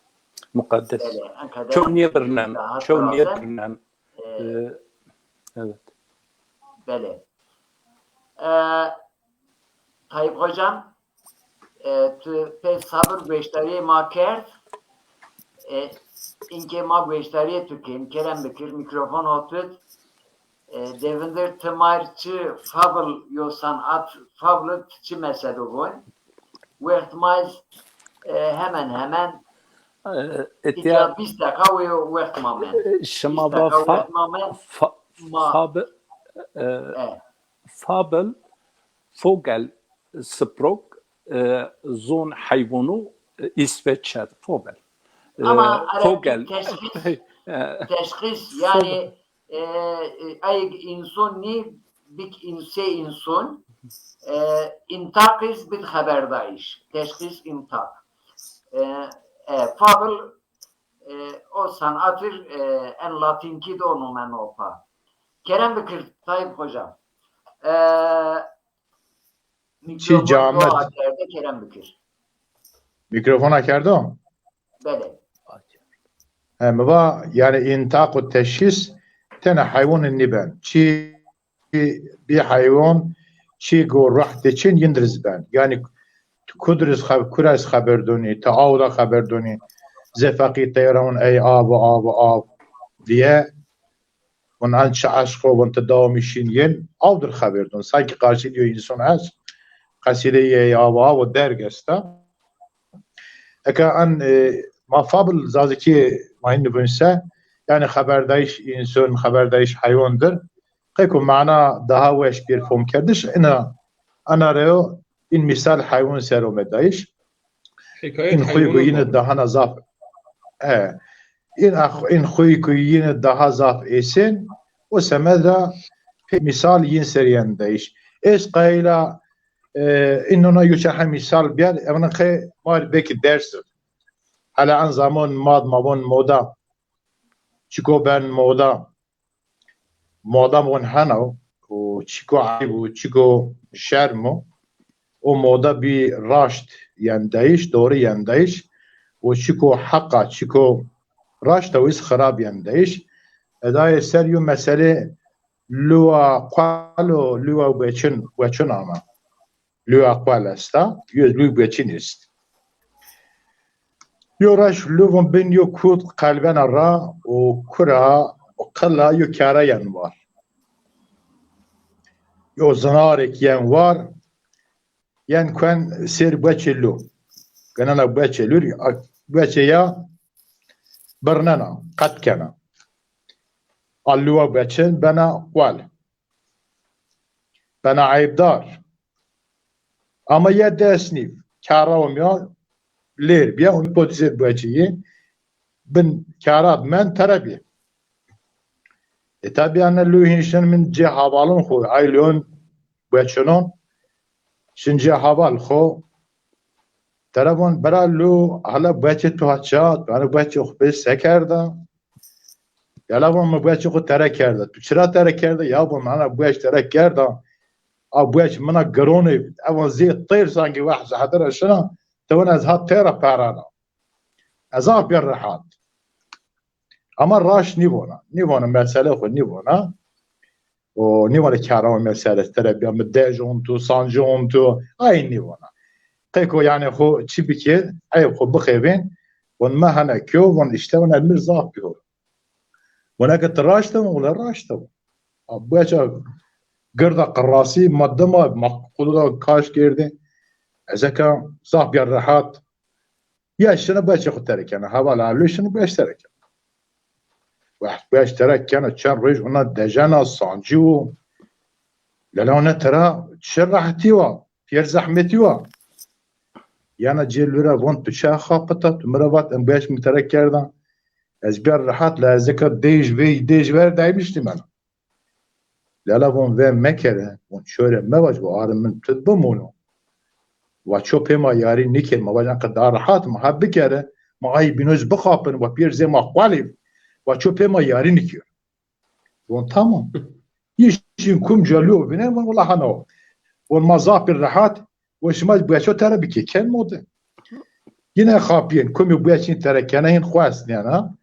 Mukaddes. بله انکدر Çok yebrinen. Çok yebrinen. Evet. بله طیب hocam تو pe sabır beştariye ma کرد اینکه ما beştariye tükeyim kerem bekir mikrofon otur devindir tımarçı fabl yo sanat fabl çi mesele bu ve ihtimal hemen Etiya 20 dakika ve ihtimamen şema 20 dakika ve va ihtimamen Fabel Vogel Sprog Zon hayvanu İsveç'e Vogel. ama Vogel. teşhis yani ay insan ni bik insan intakis bir haberdayış teşhis intak fabel o sanatır en latinki de onu men opa Kerem Bekir Tayyip hocam Çi camet. Kerem Bekir Mikrofona kerdom. bele Hem va yani intak ve teşhis tane hayvanın niben. Çi bir hayvan çi go rahat için yindiriz ben. Yani kudrez kuras haber doni, taavda haber doni. Zefaki teyran ey ab diye onun aşkı ve tedavi işin yen avdır haber don. Sanki karşı diyor insan az. Kaside ey ab ve dergesta. Eka an ما فابل زازکی ماین نبونسه yani haberdayış insan haberdayış hayvandır. Kayku mana daha veş bir form kerdiş ana reo in misal hayvan seromedayış in khuyku yine daha nazaf in khuyku yine daha zaf esin o semeda misal yin seriyendayış es qayla inona yuçha misal bir evna khay mal beki dersi على عن زمان ماد مودا چیکو بن مودا مون هنو و چیکو عیب و چیکو شرمو و مودا بی راشت یندایش دوری یندایش و چیکو حقا چیکو راشت و از خراب یندایش ادای سر یو مسئله لوا قالو لوا بچن آما لوا قال استا یو لوا بچن است Yoraş luvun bin yo kut kalben ara o kura o kalla yo karayan var. Yo zanarek yen var. Yen kwen ser bachelu. Kanana bachelur bacheya barnana kat kana. Alluva bachel bana qal. Bana aybdar. Ama ya desnif karam ya لير بيا ونبوتزير بواجيه بن كارات من تربي تابي أنا لو هنشن من جه حوالون خو عيلون بوچنون شنجه حوال خو ترابون برا لو هلا بوچه تو هچات انا بوچه خو بس کرده یلا بون بوچه خو ترک کرده تو چرا ترک کرده یا بون انا بوچه ترک کرده او بوچه منا گرونه اول زي طير سانجي واحد حضر شنو تونا از هات تيرا بارانا ازاف بالرحات اما راش نيفونا مسألة خو نيفونا و نيفونا كارا مسألة تربية مداجون تو سانجون تو اي نيفونا قيكو يعني خو تشي بكير اي خو بخيبين ون ما هنا كيو ون اشتونا المرزاف بيهو وناك تراشتم ولا راشتم ابوچا قرده قراسي مدما مقوله كاش كيردي ازكا صاحب الراحات يا شنو باش ياخذ ترك انا هذا لا شنو باش ترك واحد باش ترك كانت تشرج هنا دجانا صانجو لا انا ترى تشرحتيوا في زحمتيوا يانا جيل ورا فونت شاخه قطت مرات ام باش مترك كردا از بير راحات لا ذكر ديج ver دايمشتي انا لا فون فين مكره فون شوره ما واجب عارم من تدبمونو و چوپه ما یاری نیکن ما وجن قدر راحت ما هب بکره ما ای بینوز بخاپن و پیر زی ما قوالی و چوپه ما یاری نیکن ون تمام یشین کم جلو بینه ون والله هنو ون مزاق راحت و شما بیچو تره بکی کن موده yine خاپین کمی بیچین تره کنه این خواست نه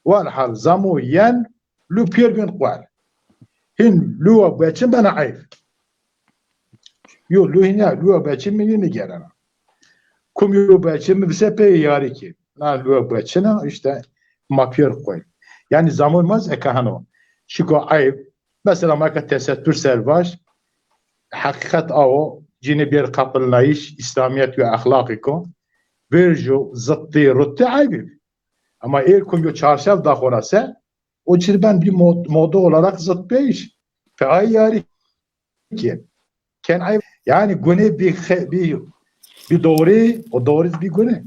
والحال زمو ین لو پیرگن قوال هن لو بیچین بنا عیف Yo luğa bacım mı yine gelene. Kum yo bacım mı bize pe yari ki. Na luğa bacına işte mapyor koy. Yani zamanmaz ekahano. Şiko ayıp. Mesela marka tesettür servaş. Hakikat o cini bir kapıllayış İslamiyet ve ahlakı ko. Verjo zıttı rutte ayıp. Ama eğer kum yo çarşaf da korase o çirben bir moda olarak zıt beyiş. Fe ay yari ki. Ken ayıp. Yani güne bir doğru, o doğru bir güne.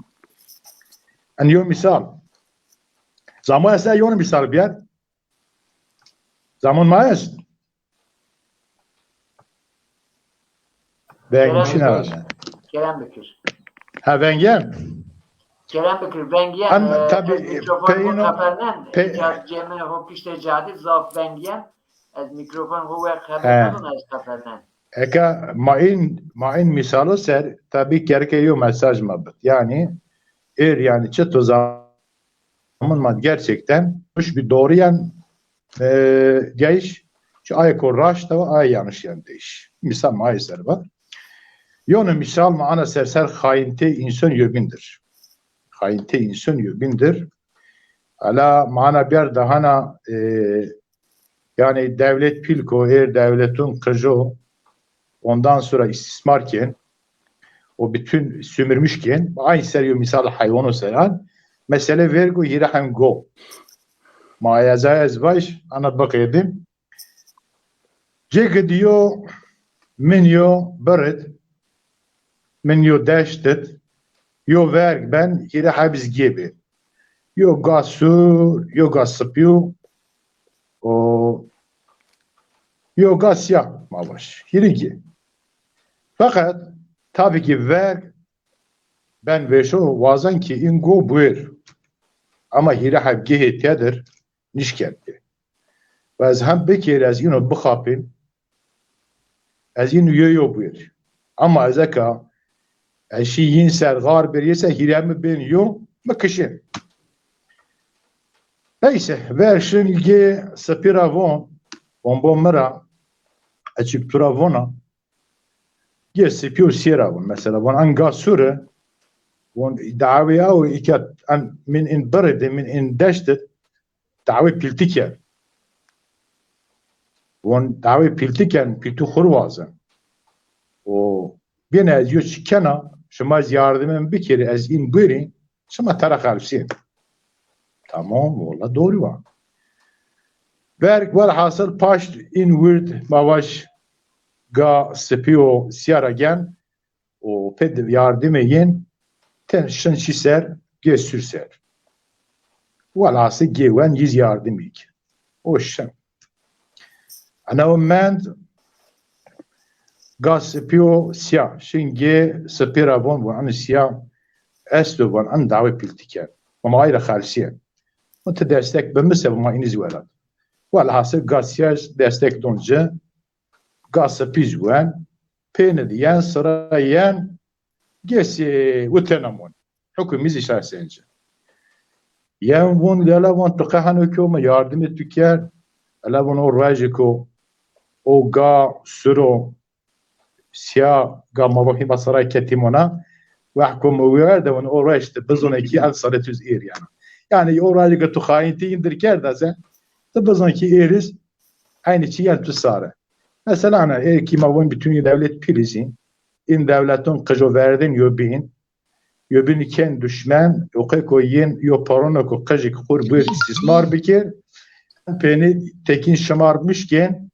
Yani yok misal. Zaman ise yok misal bir yer. Zaman mayas. Ben için herhalde. Kerem Bekir. Ha ben gel. Kerem Bekir ben gel. Tabii mikrofon kaperden. Cemil hopişte cadı zaf ben gel. Az mikrofon huve kaperden az kaperden. Eka main misalı ser tabii kerke yo mesaj mabit. Yani yani çıtı zaman gerçekten bir doğru yan değiş şu ay korraş da ay yanlış yan değiş. Misal maiser var. Yonu misal maana serser hainte insan yöbindir. Hainte insan yöbindir. Ala maana bir dahana yani devlet pilko devletin kıcı ondan sonra istismarken o bütün sömürmüşken aynı seriyor misal hayvanı seran mesele vergo yirahem go maayazayaz baş ana bakaydım cek diyor menyo beret menyo deştet yo verg ben yirahabız gibi yo gasur yo gasıpyo o yo gasya mavaş hirigi. Fakat tabii ki verg ben ve şu vazan ki ingo buyur ama hira habge hetiyadır nişkerdi. Ve az hem bekir az yine bıxapin az yine yo buyur. Ama az eka eşi yin sergar bir yese hira mı ben yo mı neyse verşin ilgi spiravon bombon mera açık turavona يسيبيو سيرا مثلا وان انقاسوره وان دعاوي او اكات من ان برد من ان دشت دعاوي بيلتيكيا وان دعاوي بيلتيكيا بيتو خروازن و بين از يو شكنا شما yardımın bir kere az in buyurun şama tara kalsın tamam valla doğru var berk var hasıl paş inward mavaş ga spio siaragen o ped yardım yen ten şinşiser gesürser valası gewen yüz yardım ik o şem ana o mend ga spio sia şinge spira von bu an sia esto von an davet piltiker ama ayrı halsiyen o te destek bemse ama iniz velat valası ga sia destek donca gasa pizwen pene diyen sırayen gesi utenamon hükümüz işler sence yan vun lala vun tukahan hüküme yardım ettiker ala vun o rajiko o ga suro siyah ga mavahi basara ketimona ve hüküme verdi vun o rajte bizonaki al salatüz er yani o rajiko tukayinti indirker da sen de bizonaki eriz aynı çiyen tüsare. Mesela ana ki mavun bütün devlet pilizi in devletin kıcı verdin yobin iken düşman o koyun yo parona ko kıcı kurbu istismar bikir peni tekin şımarmışken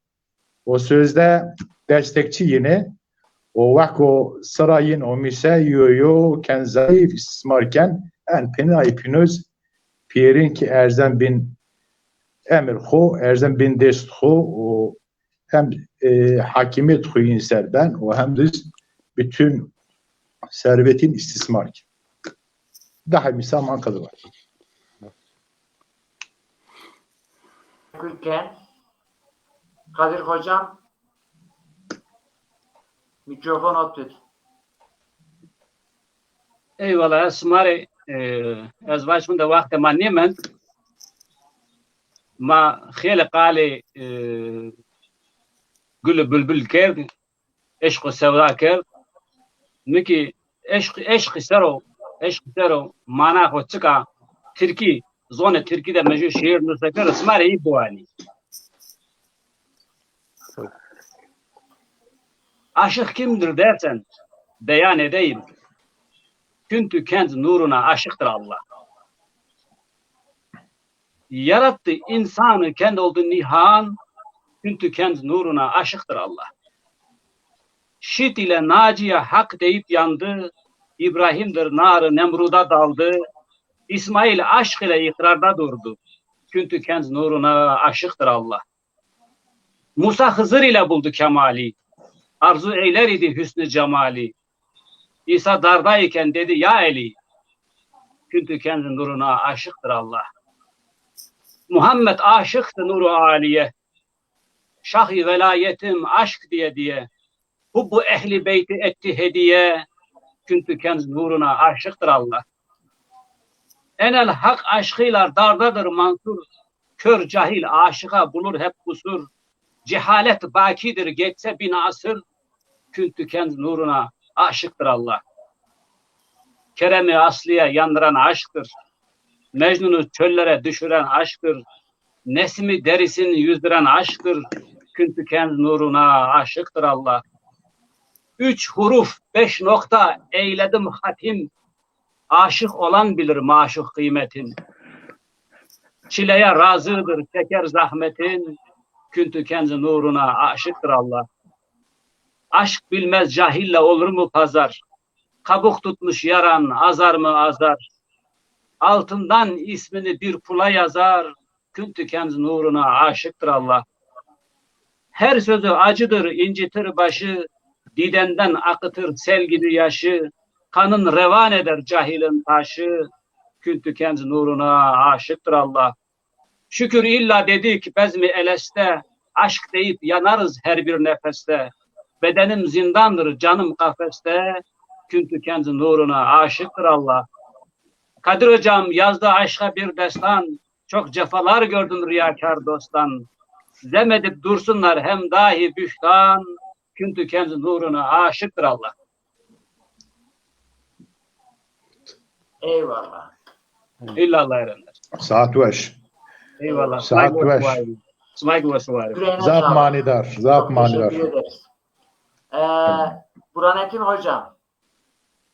o sözde destekçi yine o vako sarayın o misayo ken zayıf istismarken en peni aypinoz piyerin ki Erzem bin Emir xo Erzem bin Dest xo o hem hakimiyet huyun serben o hem de bütün servetin istismar ki. Daha misal mankadı var. Gülken, Kadir Hocam, mikrofon otur. Eyvallah, esmari az başım da vakti man nimen ma خیلی قالی گل بلبل کرد عشق و سودا کرد میکی عشق سرو مانا خود چکا ترکی زون ترکی de mecbur şiir nusakır esmari iyi buani aşık kimdir dersen beyan edeyim. Çünkü kendi nuruna aşıktır Allah. Yarattı insanı kendi olduğu nihan, çünkü kendi nuruna aşıktır Allah. Şit ile Naciye hak deyip yandı, İbrahim'dir narı Nemrud'a daldı, İsmail aşk ile ikrarda durdu. Çünkü kendi nuruna aşıktır Allah. Musa Hızır ile buldu kemali, arzu eyler idi hüsnü cemali. İsa dardayken dedi ya Eli, çünkü kendi nuruna aşıktır Allah. Muhammed aşıktı nuru aliye, şah-ı velayetim aşk diye. Bu ehli beyti etti hediye, çünkü kendi nuruna aşıktır Allah. Enel hak aşkıyla dardadır mansur, kör cahil aşıka bulur hep kusur. Cehalet bakidir geçse bin asır, çünkü kendi nuruna aşıktır Allah. Kerem-i asliye yandıran aşktır. Mecnun'u çöllere düşüren aşktır. Nesmi derisini yüzdüren aşktır. Çünkü kendi nuruna aşıktır Allah. 3 huruf 5 nokta eyledim hatim. Aşık olan bilir maşuk kıymetin. Çileye razıdır çeker zahmetin. Çünkü kendi nuruna aşıktır Allah. Aşk bilmez cahille olur mu pazar? Kabuk tutmuş yaran azar mı azar? Altından ismini bir pula yazar. Küntü kendi nuruna aşıktır Allah. Her sözü acıdır incitir başı. Didenden akıtır sel gibi yaşı. Kanın revan eder cahilin taşı. Küntü kendi nuruna aşıktır Allah. Şükür illa dedik bezmi eleste. Aşk deyip yanarız her bir nefeste. Bedenim zindandır canım kafeste. Çünkü kendi nuruna aşıktır Allah. Kadir Hocam yazdı aşka bir destan. Çok cefalar gördüm riyakar dosttan. Demedip dursunlar hem dahi bühtan. Çünkü kendi nuruna aşıktır Allah. Eyvallah. İllallah erenler. Saat veş. Eyvallah. Saat veş. Smagı ve suvari. Yüreğine Zat sağlık. manidar. Zat Çok manidar. teşekkür ederiz. Burhanettin Hocam.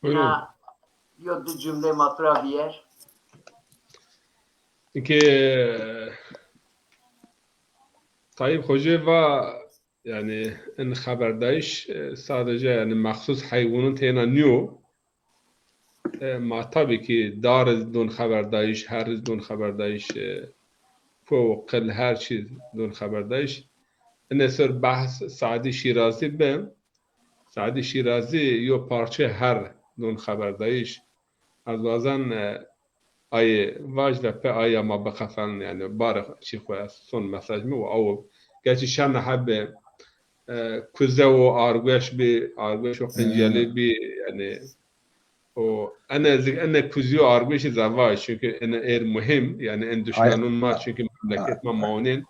Buyurun. Yoddu cümle matura bir yer. که طيب خوجه و يعني ان خبردايش sadece yani مخصوص حیوانون تینا نیو ما tabii ki dar دون خبردايش هر دون خبردايش فوق هر چیز دون خبردايش ان سر بحث سعدی شیرازی بم سعدی شیرازی یو پارچه هر دون خبردايش از وازن ay vaj ve pe aya ma bakafan yani barı çiğ son mesaj mı o gerçi şan habbe kuze o argüş bir argüş o penceli bir yani o ana kuziyo argüş zavaş çünkü en mühim yani en düşmanın ma çünkü memleket ma maunin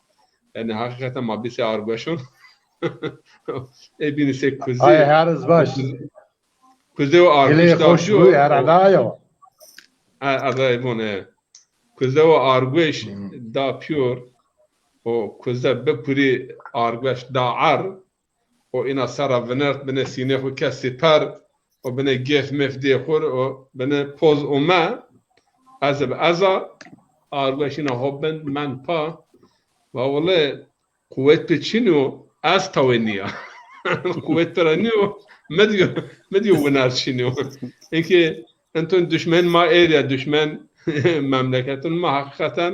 yani hakikaten ma bir argüşün binise kuzi Ay herz baş. kuze o argüş Ele hoş bu yaradayo. Arayibone. Kuze o argüş da pure o kuze bepuri argüş da ar o ina sara venert bene sine xu kesi per o bene gef mefdi xur o bene poz o ma aza argüş ina hobben man pa vallahi kuvvet peçino az taweniya kuvvet teraniyo medyo venar çiniyo ki انتون دشمن ما ایریا دشمن مملکتون ما حقیقتا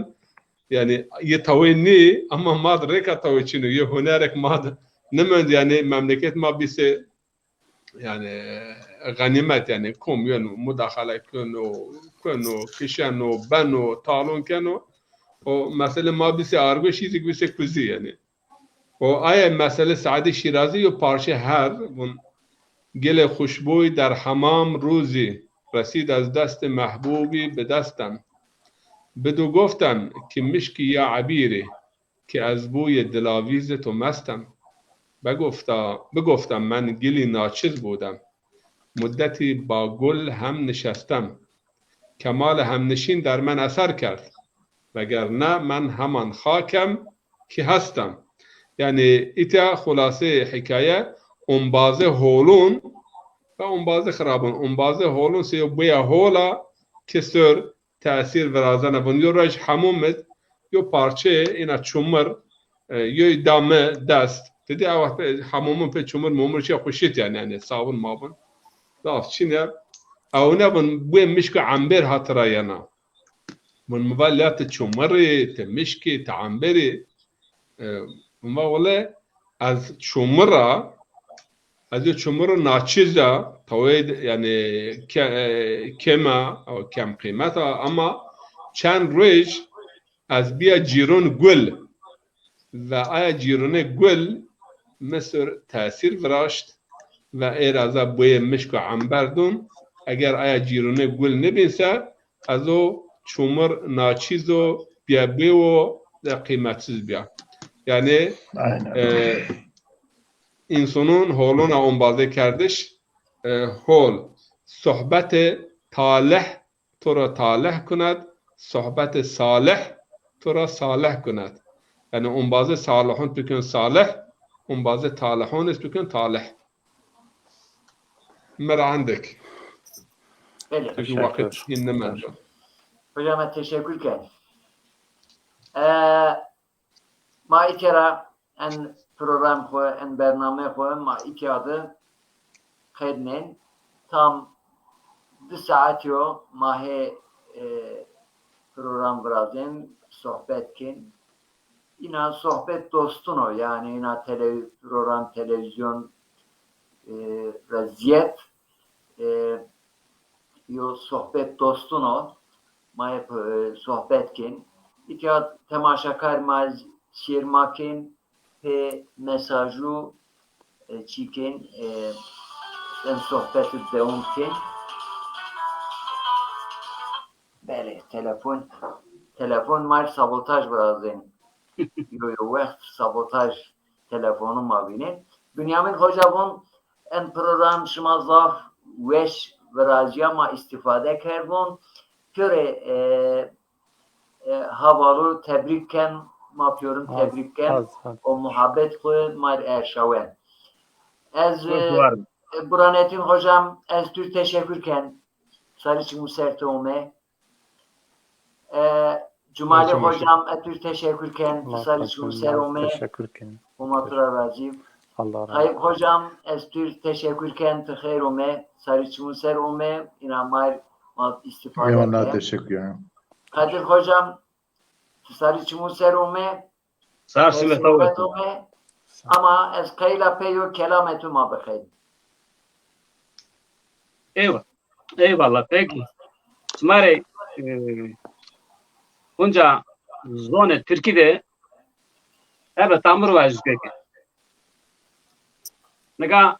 yani yetaveni ama mad reka tavçinu ye hunerek mad nemend yani memleket ma bise yani غنیمت یعنی کمیون و مداخله کنو کشنو بنو تالون کنو و مثلا ما بیسی آرگو چیزی که بیسی کزی یعنی و آیا مثلا سعد شیرازی و پارچه هر گل خوشبوی در حمام روزی رسید از دست محبوبی به دستم بدو گفتم که مشکی یا عبیری که از بوی دلاویز تو مستم بگفتم من گلی ناچیز بودم مدتی با گل هم نشستم کمال همنشین در من اثر کرد وگرنه من همان خاکم که هستم یعنی ایتا خلاصه حکایه انبازه هولون و انبازه خرابون انبازه هولون سیو بویا هولا کسر تأثیر ورازنه بون یو رج حمومت یو پارچه اینا چومر یو دامه دست دیدی اوقت حمومون په چومر مومر چه خوشیت یعنی صابون مابون ضاف چینه او نبون بوی مشک عنبر هاتراینا من مبالات چومری تمشکی تعنبری ما ولی از چومرا از چومر ناچیزا توید یعنی کما او کم قیمتا اما چند روز از بیا جیرون گل و آیا جیرون گل مثل تأثیر براشت و ایرازا بوی مشک و عنبردون اگر آیا جیرون گل نبینسه از او چومر ناچیز و بیا بیو قیمتسیز بیا یعنی انسانون هولون انبازه کردش هول صحبت طالح تو را طالح کند صحبت صالح تو را صالح کند یعنی انبازه صالحون بکن صالح انبازه طالحون است بکن طالح مرا عندك بله. وقت إنما Hocam teşekkür ederim. ما ikera en program خو en برنامه خو ما ikeradı خدمن tam 2 saat yo mahe program brazin sohbet kin ina sohbet dostun o yani ina program televizyon vaziyet yo sohbet dostun o mahe sohbet kin ikera temaşakar maz şirmakin pe mesajı çikin en sohbeti devam kin bele telefon mal sabotaj brazin yo vakt sabotaj telefonu mabine Bünyamin hocamın en program şuma zaf veş verajya ma istifade karbon köre havalı tebrikken ما پیورم تبریک کن و محبت خود مار ارشاون از برانتین hocam از تür teşekkür ken sarıçı musertome Cumali hocam az tür teşekkür ken sarıçı musertome umatura razı Kayıp hocam az tür teşekkür ken tıkhayrome sarıçı musertome inamar istifade ken teşekkür ederim Kadir hocam sarıçı musertome ama az kayla peyo kelametuma bakayım Eyvallah peki. Smare bunca zone Türkiye'de evet tamur var peki. Nega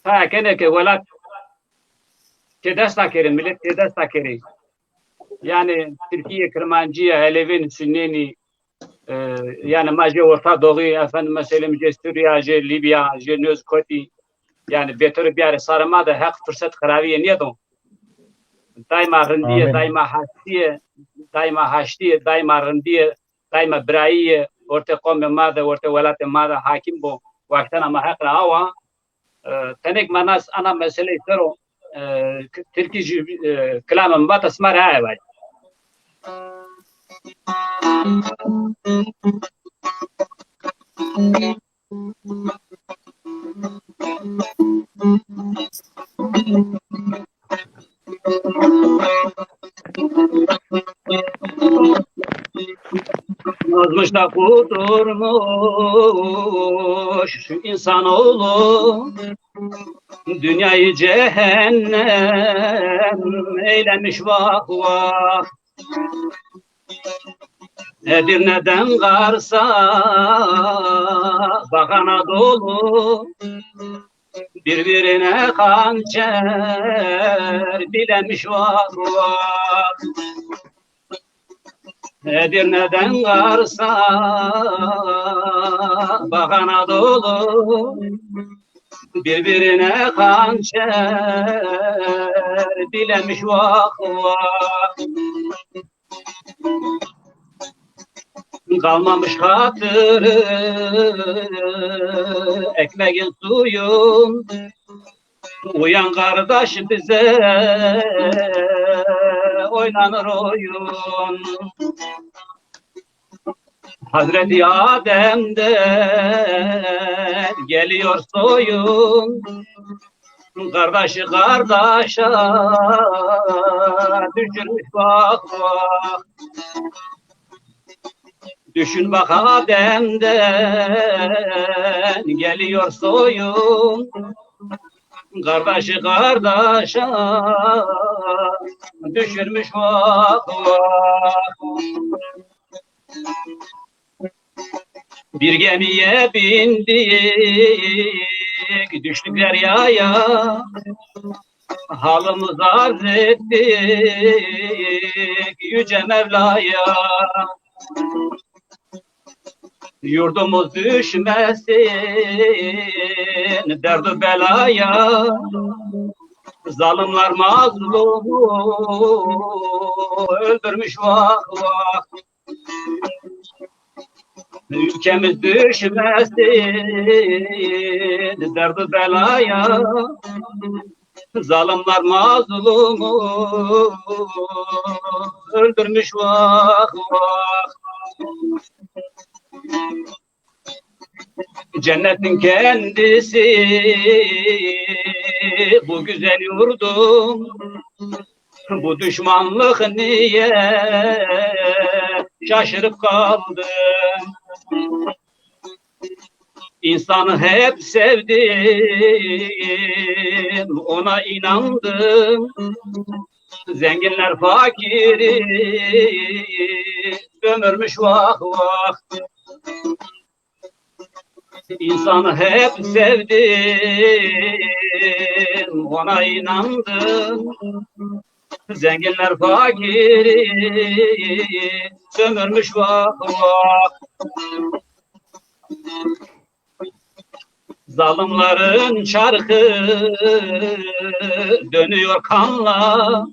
ta kene ke velat ke destakere millet ke destakere yani Türkiye Kırmancıya Helevin Sünneni yani maje orta doğu efendim mesela Suriye, Libya, Nöz Koti yani beteri bir yere sarma da hak fırsat karaviye niye don? Daima rındiye, daima hastiye, daima haştiye, daima rındiye, daima braiye, orta kome mada, orta velat mada hakim bu vaktan ama hakla hava. Tenek manas ana mesele tero Türkiye kelamın bat asmar haya var. Nazmışta kudurmuş insanoğlu Dünyayı cehennem eylemiş vah vah. Edirne'den Kars'a bak Anadolu, birbirine hançer bilemiş vah vah. Edirne'den Kars'a bak Anadolu, birbirine hançer bilemiş vah vah. Kalmamış hatırı ekmeğin suyun, uyan kardeş bize oynanır oyun. Hazreti Adem'den geliyor soyun, kardeşi kardeşe düşürmüş bak bak. Düşün bak Adem'den geliyor soyun, kardeşi kardeşe düşürmüş bak bak. Bir gemiye bindik, düştük deryaya, halımızı arz ettik yüce Mevla'ya. Yurdumuz düşmesin derdi belaya, zalimler mazlumu öldürmüş vah vah. Ülkemiz düşmesin derdi belaya, zalimler mazlumu öldürmüş vah vah. Cennetin kendisi bu güzel yurdum, bu düşmanlık niye şaşırıp kaldım. İnsanı hep sevdim, ona inandım. Zenginler fakiri sömürmüş vah vah. İnsanı hep sevdim, ona inandım. Zenginler fakiri sömürmüş vah vah. Zalimlerin çarkı dönüyor kanla,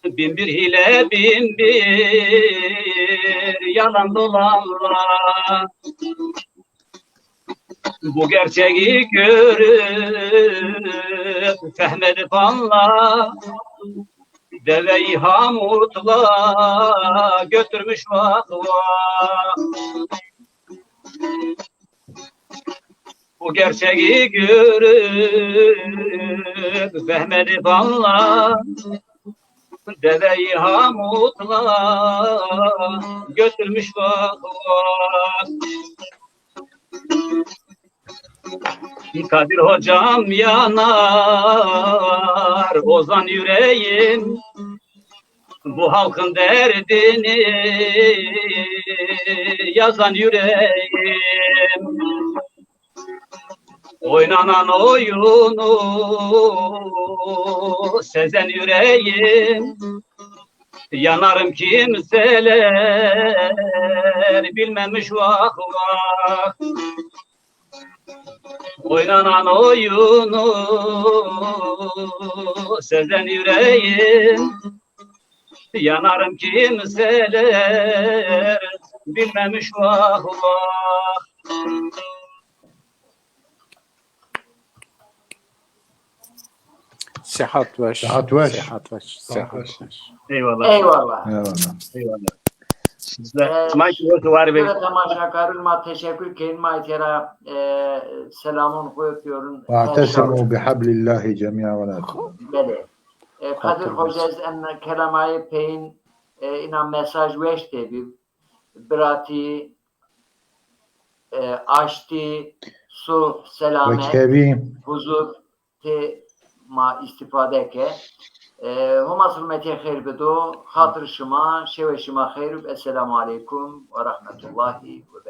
bin bir hile bin bir yalan dolanla. Bu gerçeği görüp fehmedip anla, deveyi hamurtla götürmüş vah vah. Bu gerçeği görüp fehmedip anla, deveyi hamutla götürmüş vah vah. Kadir hocam yanar, ozan yüreğim, bu halkın derdini yazan yüreğim. Oynanan oyunu sezen yüreğim, yanarım kimseler bilmemiş vah vah. Oynanan oyunu sezen yüreğim, yanarım kimseler bilmemiş vah vah. Sıhhat veş. Sıhhat veş. Sıhhat veş. Sıhhat veş. Eyvallah. Eyvallah. Eyvallah. Maçı var Evet, temaşakarıma teşekkür ederim. Maytera selamın koyuyorum. واعتصموا بحبل الله جميعا ولا تفرقوا. Beli. Kadir Hocaz en kelamayı peyin ina mesaj veşti bir brati açtı su, selamet, وكريم huzur te ma istifade ke. Huma zulmeti khair bedo, hatır şıma, şeveşima khair. Esselamu aleyküm ve rahmetullahi ve